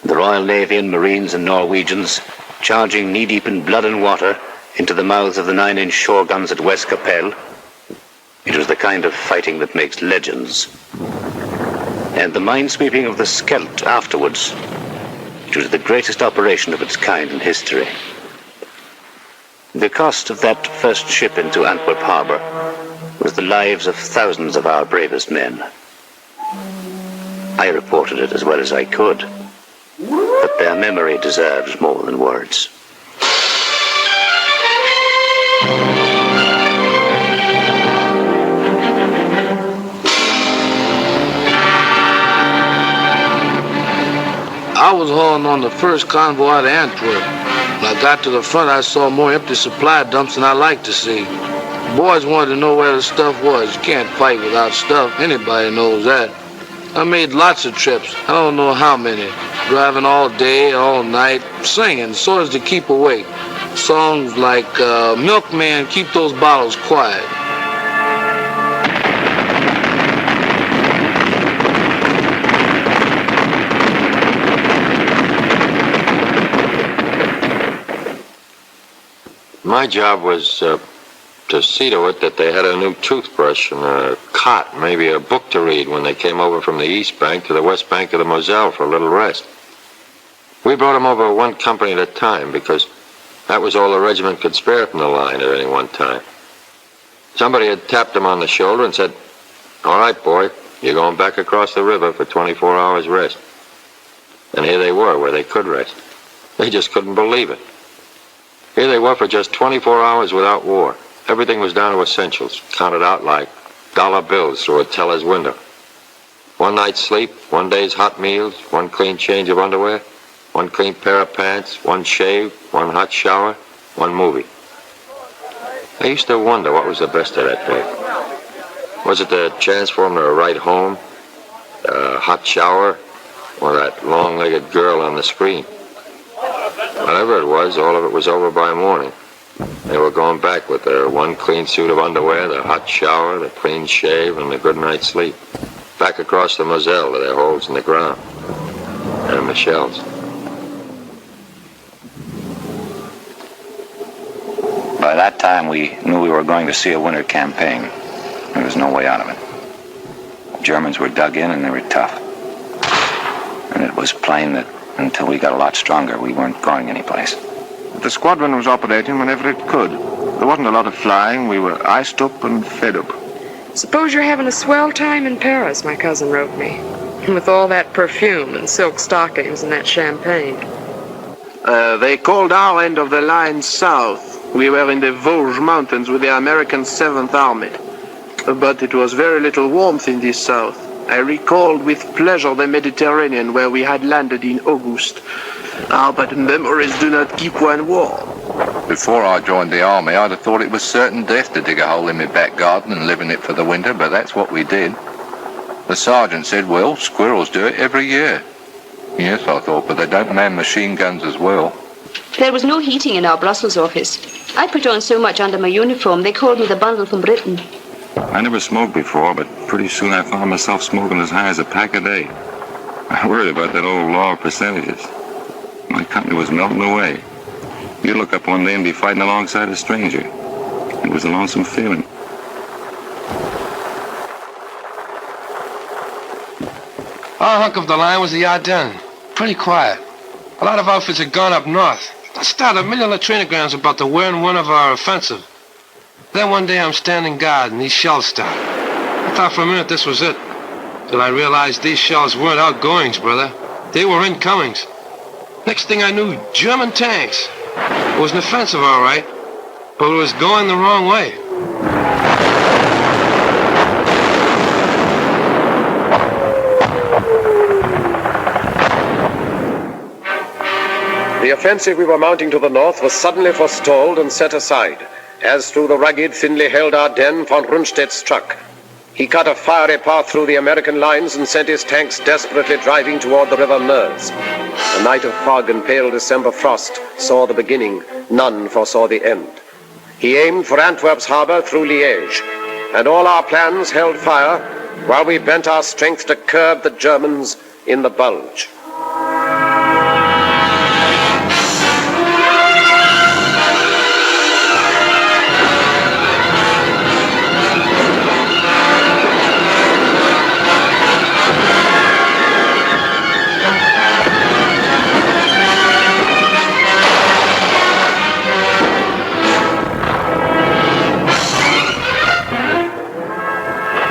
the Royal Navy and Marines and Norwegians charging knee-deep in blood and water into the mouths of the 9-inch shore guns at West Capelle. It was the kind of fighting that makes legends. And the minesweeping of the Scheldt afterwards. It was the greatest operation of its kind in history. The cost of that first ship into Antwerp harbor was the lives of thousands of our bravest men. I reported it as well as I could, but their memory deserves more than words. I was hauling on the first convoy out of Antwerp. When I got to the front, I saw more empty supply dumps than I liked to see. The boys wanted to know where the stuff was. You can't fight without stuff. Anybody knows that. I made lots of trips. I don't know how many. Driving all day, all night, singing so as to keep awake. Songs like, Milkman, Keep Those Bottles Quiet. My job was to see to it that they had a new toothbrush and a cot, maybe a book to read when they came over from the east bank to the west bank of the Moselle for a little rest. We brought them over one company at a time because that was all the regiment could spare from the line at any one time. Somebody had tapped them on the shoulder and said, "All right, boy, you're going back across the river for 24 hours rest." And here they were, where they could rest. They just couldn't believe it. Here they were for just 24 hours without war. Everything was down to essentials, counted out like dollar bills through a teller's window. One night's sleep, one day's hot meals, one clean change of underwear, one clean pair of pants, one shave, one hot shower, one movie. I used to wonder what was the best of that day. Was it the chance for them to write home, a hot shower, or that long-legged girl on the screen? Whatever it was, all of it was over by morning. They were going back with their one clean suit of underwear, the hot shower, the clean shave, and the good night's sleep. Back across the Moselle to their holes in the ground and the shells. By that time, we knew we were going to see a winter campaign. There was no way out of it. The Germans were dug in and they were tough. And it was plain that until we got a lot stronger, we weren't going anyplace. The squadron was operating whenever it could. There wasn't a lot of flying. We were iced up and fed up. Suppose you're having a swell time in Paris, my cousin wrote me. With all that perfume and silk stockings and that champagne. They called our end of the line south. We were in the Vosges Mountains with the American 7th Army. But it was very little warmth in the south. I recalled with pleasure the Mediterranean where we had landed in August. But memories do not keep one warm. Before I joined the army, I'd have thought it was certain death to dig a hole in my back garden and live in it for the winter, but that's what we did. The sergeant said, well, squirrels do it every year. Yes, I thought, but they don't man machine guns as well. There was no heating in our Brussels office. I put on so much under my uniform, they called me the bundle from Britain. I never smoked before, but pretty soon I found myself smoking as high as a pack a day. I worried about that old law of percentages. My company was melting away. You'd look up one day and be fighting alongside a stranger. It was a lonesome feeling. Our hunk of the line was the Ardennes. Pretty quiet. A lot of outfits had gone up north. I started a million latrinograms about the where and when of our offensive. Then one day I'm standing guard and these shells start. I thought for a minute this was it. Till I realized these shells weren't outgoings, brother. They were incomings. Next thing I knew, German tanks. It was an offensive, all right, but it was going the wrong way. The offensive we were mounting to the north was suddenly forestalled and set aside, as through the rugged, thinly held Ardennes von Rundstedt struck. He cut a fiery path through the American lines and sent his tanks desperately driving toward the river Meuse. A night of fog and pale December frost saw the beginning, none foresaw the end. He aimed for Antwerp's harbor through Liège, and all our plans held fire while we bent our strength to curb the Germans in the Bulge.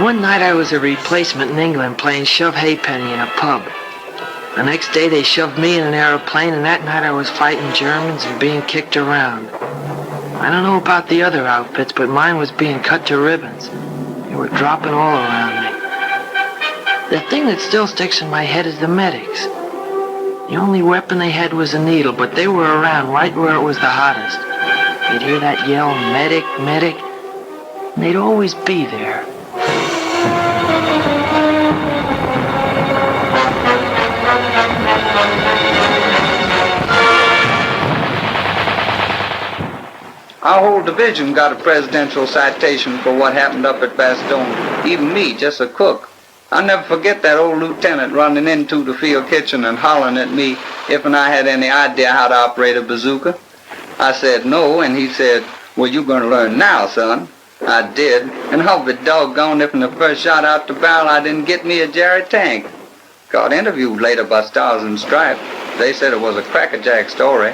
One night I was a replacement in England playing shove halfpenny in a pub. The next day they shoved me in an aeroplane, and that night I was fighting Germans and being kicked around. I don't know about the other outfits, but mine was being cut to ribbons. They were dropping all around me. The thing that still sticks in my head is the medics. The only weapon they had was a needle, but they were around right where it was the hottest. You'd hear that yell, medic, medic, and they'd always be there. Our whole division got a presidential citation for what happened up at Bastogne. Even me, just a cook. I'll never forget that old lieutenant running into the field kitchen and hollering at me if and I had any idea how to operate a bazooka. I said no, and he said, well, you're going to learn now, son. I did, and I'll be doggone if in the first shot out the barrel I didn't get me a Jerry tank. Got interviewed later by Stars and Stripes. They said it was a crackerjack story.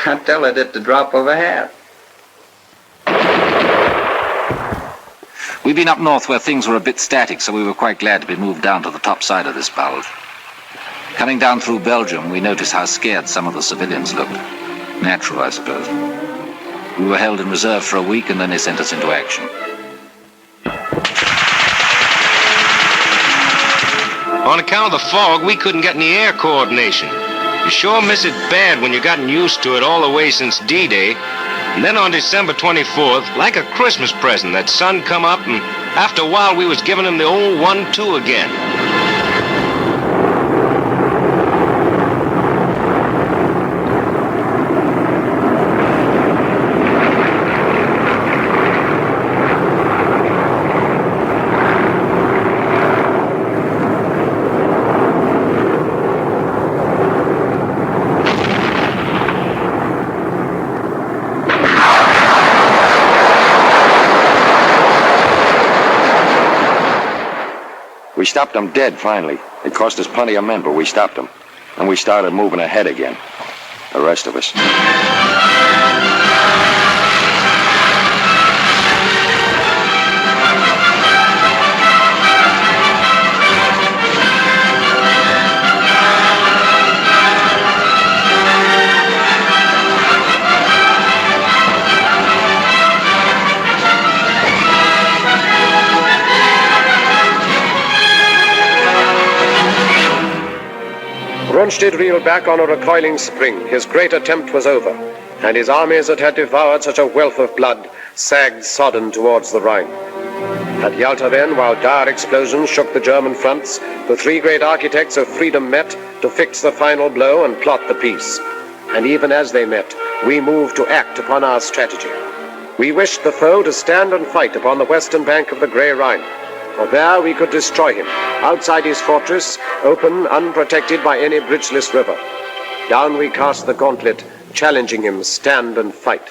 I tell it at the drop of a hat. We'd been up north where things were a bit static, so we were quite glad to be moved down to the top side of this bulge. Coming down through Belgium, we noticed how scared some of the civilians looked. Natural, I suppose. We were held in reserve for a week, and then they sent us into action. On account of the fog, we couldn't get any air coordination. You sure miss it bad when you've gotten used to it all the way since D-Day. And then on December 24th, like a Christmas present, that sun come up, and after a while we was giving him the old 1-2 again. We stopped them dead, finally. It cost us plenty of men, but we stopped them. And we started moving ahead again. The rest of us. Ormstead reeled back on a recoiling spring. His great attempt was over, and his armies that had devoured such a wealth of blood sagged sodden towards the Rhine. At Yalta then, while dire explosions shook the German fronts, the three great architects of freedom met to fix the final blow and plot the peace. And even as they met, we moved to act upon our strategy. We wished the foe to stand and fight upon the western bank of the Grey Rhine, for there we could destroy him, outside his fortress, open, unprotected by any bridgeless river. Down we cast the gauntlet, challenging him stand and fight.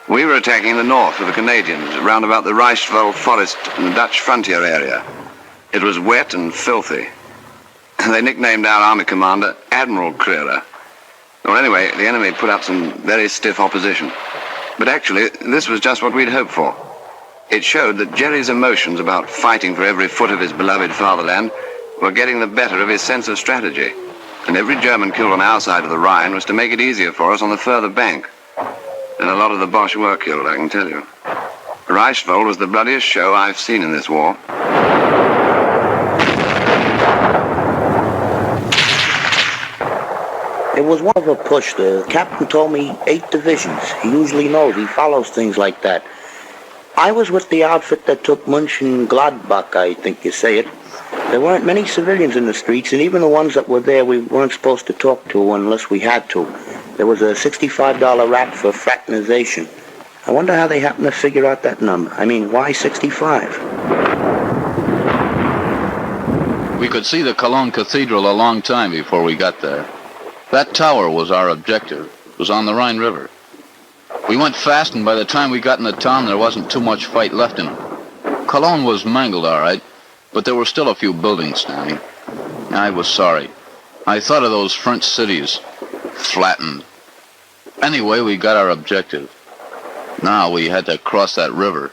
We were attacking the north of the Canadians, round about the Reichswald forest in the Dutch frontier area. It was wet and filthy. They nicknamed our army commander Admiral Crerar. Well, anyway, the enemy put up some very stiff opposition. But actually, this was just what we'd hoped for. It showed that Jerry's emotions about fighting for every foot of his beloved fatherland were getting the better of his sense of strategy. And every German killed on our side of the Rhine was to make it easier for us on the further bank. And a lot of the Boche were killed, I can tell you. Reichswald was the bloodiest show I've seen in this war. It was one of a push. The captain told me 8 divisions. He usually knows. He follows things like that. I was with the outfit that took Mönchengladbach, I think you say it. There weren't many civilians in the streets, and even the ones that were there we weren't supposed to talk to unless we had to. There was a $65 rap for fraternization. I wonder how they happened to figure out that number. I mean, why 65? We could see the Cologne Cathedral a long time before we got there. That tower was our objective. It was on the Rhine River. We went fast, and by the time we got in the town, there wasn't too much fight left in it. Cologne was mangled, all right, but there were still a few buildings standing. I was sorry. I thought of those French cities. Flattened. Anyway, we got our objective. Now we had to cross that river.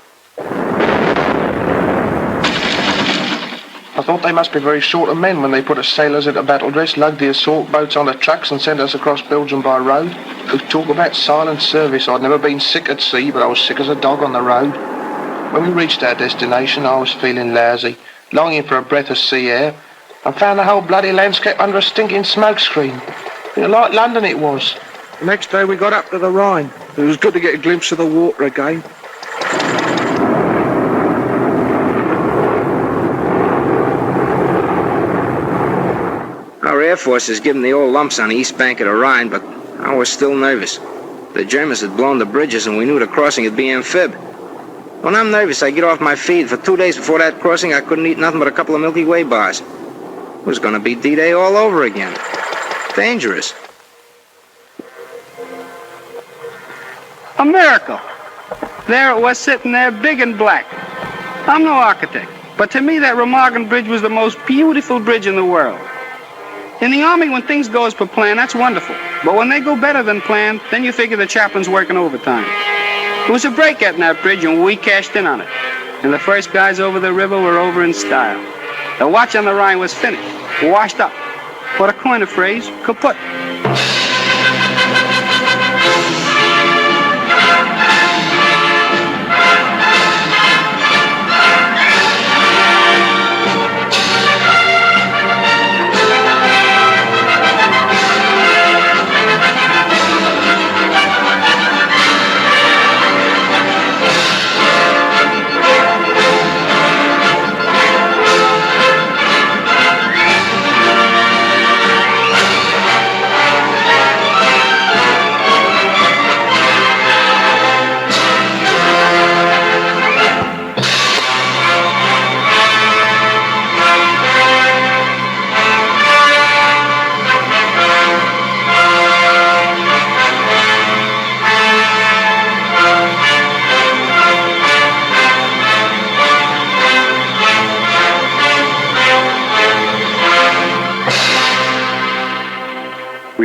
I thought they must be very short of men when they put us sailors into battle dress, lugged the assault boats on the trucks and sent us across Belgium by road. Who talk about silent service. I'd never been sick at sea, but I was sick as a dog on the road. When we reached our destination, I was feeling lousy, longing for a breath of sea air. I found the whole bloody landscape under a stinking smoke screen. Like London it was. The next day we got up to the Rhine. It was good to get a glimpse of the water again. Our Air Force is giving the old lumps on the east bank of the Rhine, but I was still nervous. The Germans had blown the bridges and we knew the crossing would be amphib. When I'm nervous, I get off my feed. For 2 days before that crossing, I couldn't eat nothing but a couple of Milky Way bars. It was going to be D-Day all over again. Dangerous. A miracle. There it was sitting there, big and black. I'm no architect, but to me that Remagen Bridge was the most beautiful bridge in the world. In the Army, when things go as per plan, that's wonderful. But when they go better than planned, then you figure the chaplain's working overtime. It was a break getting that bridge, and we cashed in on it. And the first guys over the river were over in style. The watch on the Rhine was finished, washed up. Or to coin a phrase, kaput.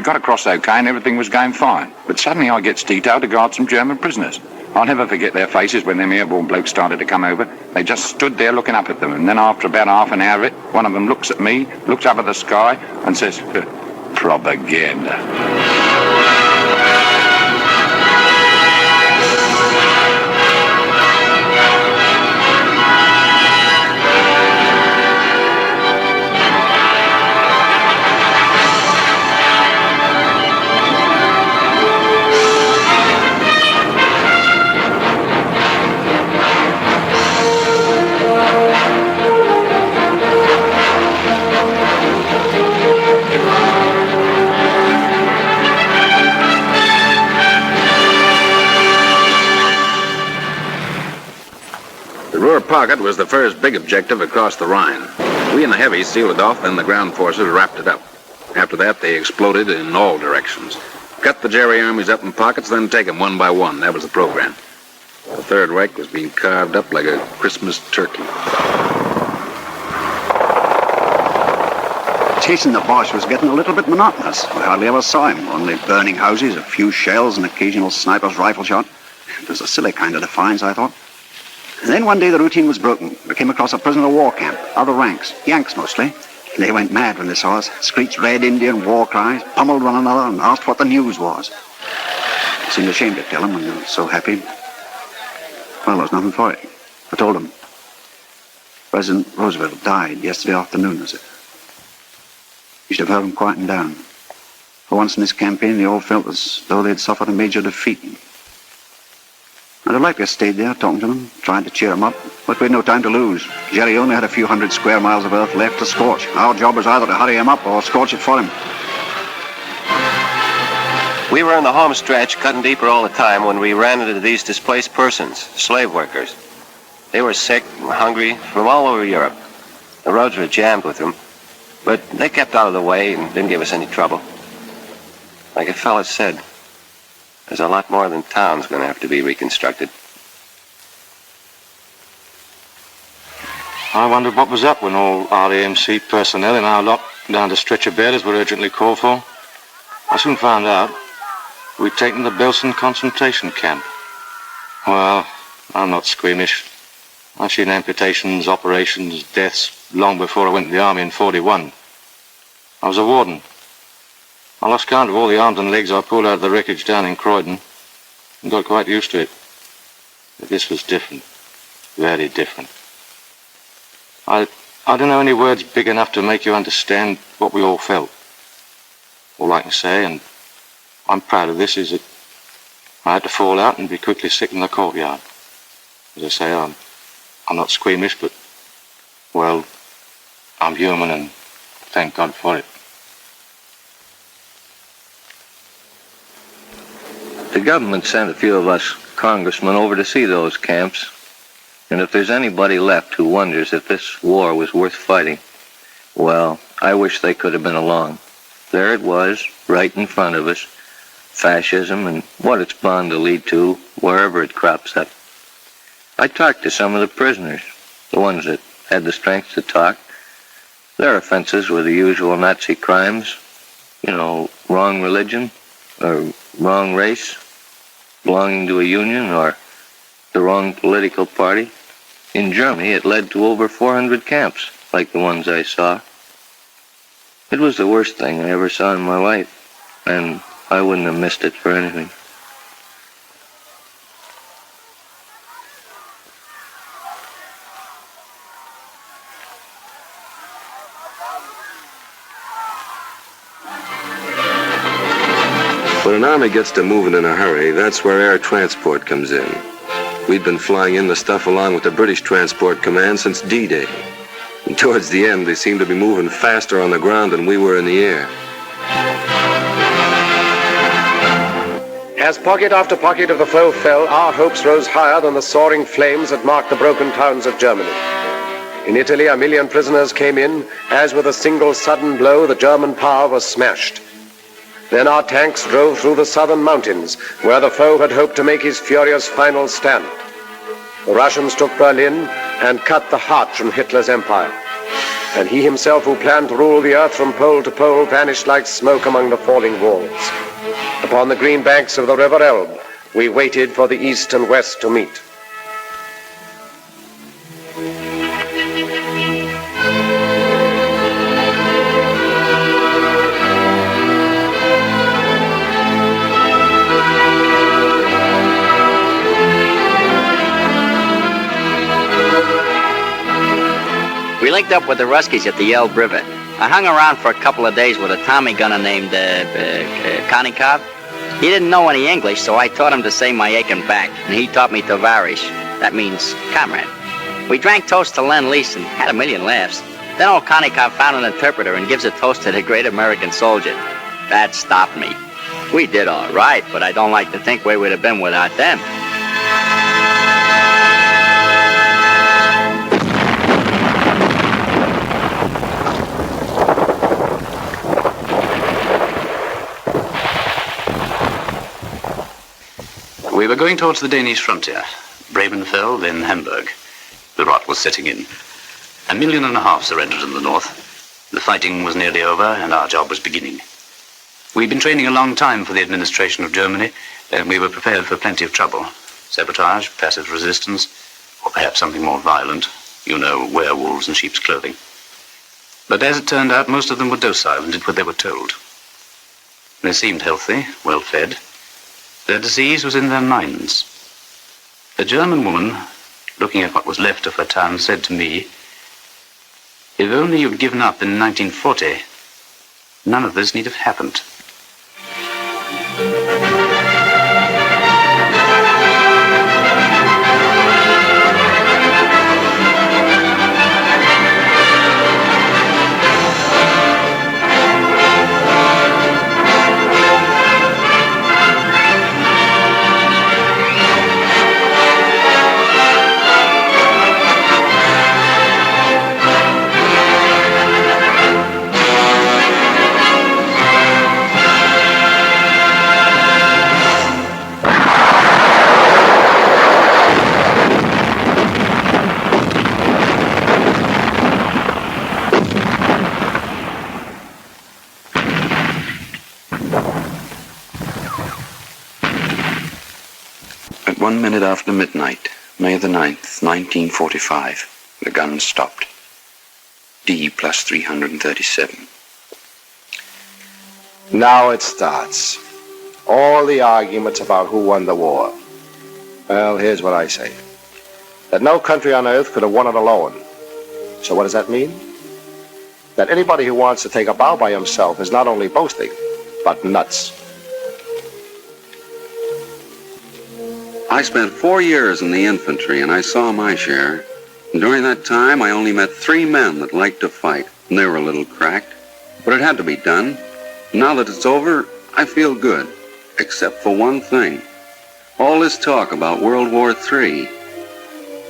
got across okay and everything was going fine. But suddenly I gets detailed to guard some German prisoners. I'll never forget their faces when them airborne blokes started to come over. They just stood there looking up at them, and then after about half an hour of it, one of them looks at me, looks up at the sky, and says, propaganda. The Ruhr pocket was the first big objective across the Rhine. We and the heavies sealed it off, then the ground forces wrapped it up. After that, they exploded in all directions. Cut the Jerry armies up in pockets, then take them one by one. That was the program. The Third Reich was being carved up like a Christmas turkey. Chasing the Boche was getting a little bit monotonous. We hardly ever saw him. Only burning houses, a few shells, and occasional sniper's rifle shot. It was a silly kind of defiance, I thought. And then one day the routine was broken. We came across a prisoner of war camp, out of ranks, Yanks mostly. They went mad when they saw us, screeched red Indian war cries, pummeled one another, and asked what the news was. I seemed ashamed to tell them when they were so happy. Well, there was nothing for it. I told them. President Roosevelt died yesterday afternoon, was it? You should have heard them quieting down. For once in this campaign, they all felt as though they'd suffered a major defeat. I'd have liked to have stayed there, talking to them, trying to cheer them up, but we had no time to lose. Jerry only had a few hundred square miles of earth left to scorch. Our job was either to hurry him up or scorch it for him. We were in the home stretch, cutting deeper all the time, when we ran into these displaced persons, slave workers. They were sick and hungry from all over Europe. The roads were jammed with them, but they kept out of the way and didn't give us any trouble. Like a fella said, there's a lot more than town's going to have to be reconstructed. I wondered what was up when all RAMC personnel in our lot down to stretcher bearers were urgently called for. I soon found out we'd taken the Belsen concentration camp. Well, I'm not squeamish. I've seen amputations, operations, deaths long before I went to the army in '41. I was a warden. I lost count of all the arms and legs I pulled out of the wreckage down in Croydon and got quite used to it. But this was different. Very different. I don't know any words big enough to make you understand what we all felt. All I can say, and I'm proud of this, is that I had to fall out and be quickly sick in the courtyard. As I say, I'm not squeamish, but, well, I'm human, and thank God for it. The government sent a few of us congressmen over to see those camps. And if there's anybody left who wonders if this war was worth fighting, well, I wish they could have been along. There it was, right in front of us. Fascism and what it's bound to lead to, wherever it crops up. I talked to some of the prisoners, the ones that had the strength to talk. Their offenses were the usual Nazi crimes. You know, wrong religion, or wrong race, belonging to a union, or the wrong political party. In Germany, it led to over 400 camps, like the ones I saw. It was the worst thing I ever saw in my life, and I wouldn't have missed it for anything. When an army gets to moving in a hurry, that's where air transport comes in. We'd been flying in the stuff along with the British Transport Command since D-Day. And towards the end, they seemed to be moving faster on the ground than we were in the air. As pocket after pocket of the foe fell, our hopes rose higher than the soaring flames that marked the broken towns of Germany. In Italy, 1 million prisoners came in, as with a single sudden blow, the German power was smashed. Then our tanks drove through the southern mountains, where the foe had hoped to make his furious final stand. The Russians took Berlin and cut the heart from Hitler's empire. and he himself who planned to rule the earth from pole to pole vanished like smoke among the falling walls. Upon the green banks of the river Elbe, we waited for the east and west to meet. We linked up with the Ruskies at the Elbe River. I hung around for a couple of days with a Tommy gunner named Kanin. He didn't know any English, so I taught him to say my aching back, and he taught me tovarish. That means comrade. We drank toast to Lend-Lease and had a million laughs. Then old Kanikov found an interpreter and gives a toast to the great American soldier. That stopped me. We did all right, but I don't like to think where we'd have been without them. We were going towards the Danish frontier. Bremenfeld, then Hamburg. The rot was setting in. 1.5 million surrendered in the north. The fighting was nearly over, and our job was beginning. We'd been training a long time for the administration of Germany, and we were prepared for plenty of trouble. Sabotage, passive resistance, or perhaps something more violent. You know, werewolves in sheep's clothing. But as it turned out, most of them were docile and did what they were told. They seemed healthy, well-fed. Their disease was in their minds. A German woman, looking at what was left of her town, said to me, "If only you'd given up in 1940, none of this need have happened." At 1 minute after midnight, May the 9th, 1945, the guns stopped. D plus 337. Now it starts. All the arguments about who won the war. Well, here's what I say. That no country on earth could have won it alone. So what does that mean? That anybody who wants to take a bow by himself is not only boasting, but nuts. I spent 4 years in the infantry, and I saw my share. And during that time, I only met 3 men that liked to fight, and they were a little cracked. But it had to be done. Now that it's over, I feel good, except for one thing. All this talk about World War III.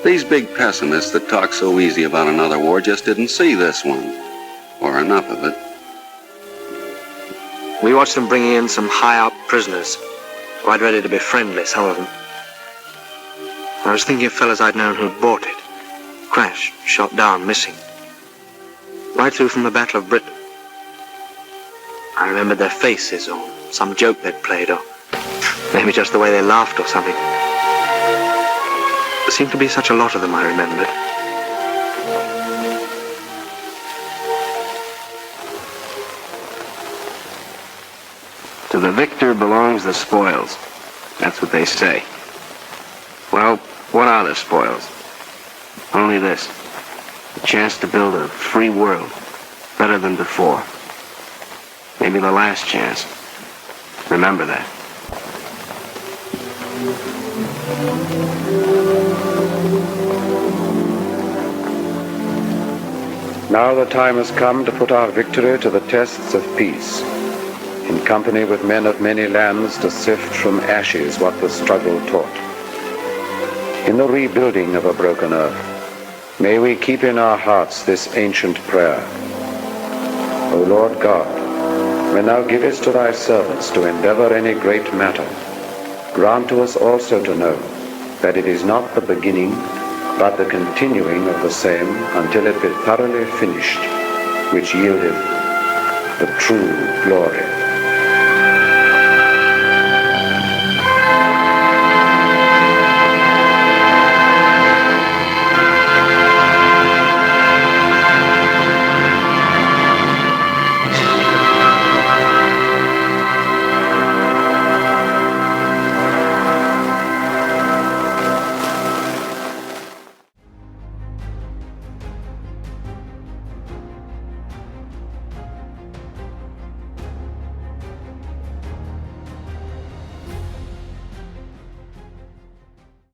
These big pessimists that talk so easy about another war just didn't see this one, or enough of it. We watched them bringing in some high-up prisoners, quite ready to be friendly, some of them. I was thinking of fellas I'd known who'd bought it. Crashed, shot down, missing. Right through from the Battle of Britain. I remembered their faces, or some joke they'd played, or maybe just the way they laughed or something. There seemed to be such a lot of them, I remembered. To the victor belongs the spoils. That's what they say. Well, what are the spoils? Only this. A chance to build a free world, better than before. Maybe the last chance. Remember that. Now the time has come to put our victory to the tests of peace, in company with men of many lands to sift from ashes what the struggle taught. In the rebuilding of a broken earth, may we keep in our hearts this ancient prayer. O Lord God, when thou givest to thy servants to endeavor any great matter, grant to us also to know that it is not the beginning, but the continuing of the same until it be thoroughly finished, which yieldeth the true glory.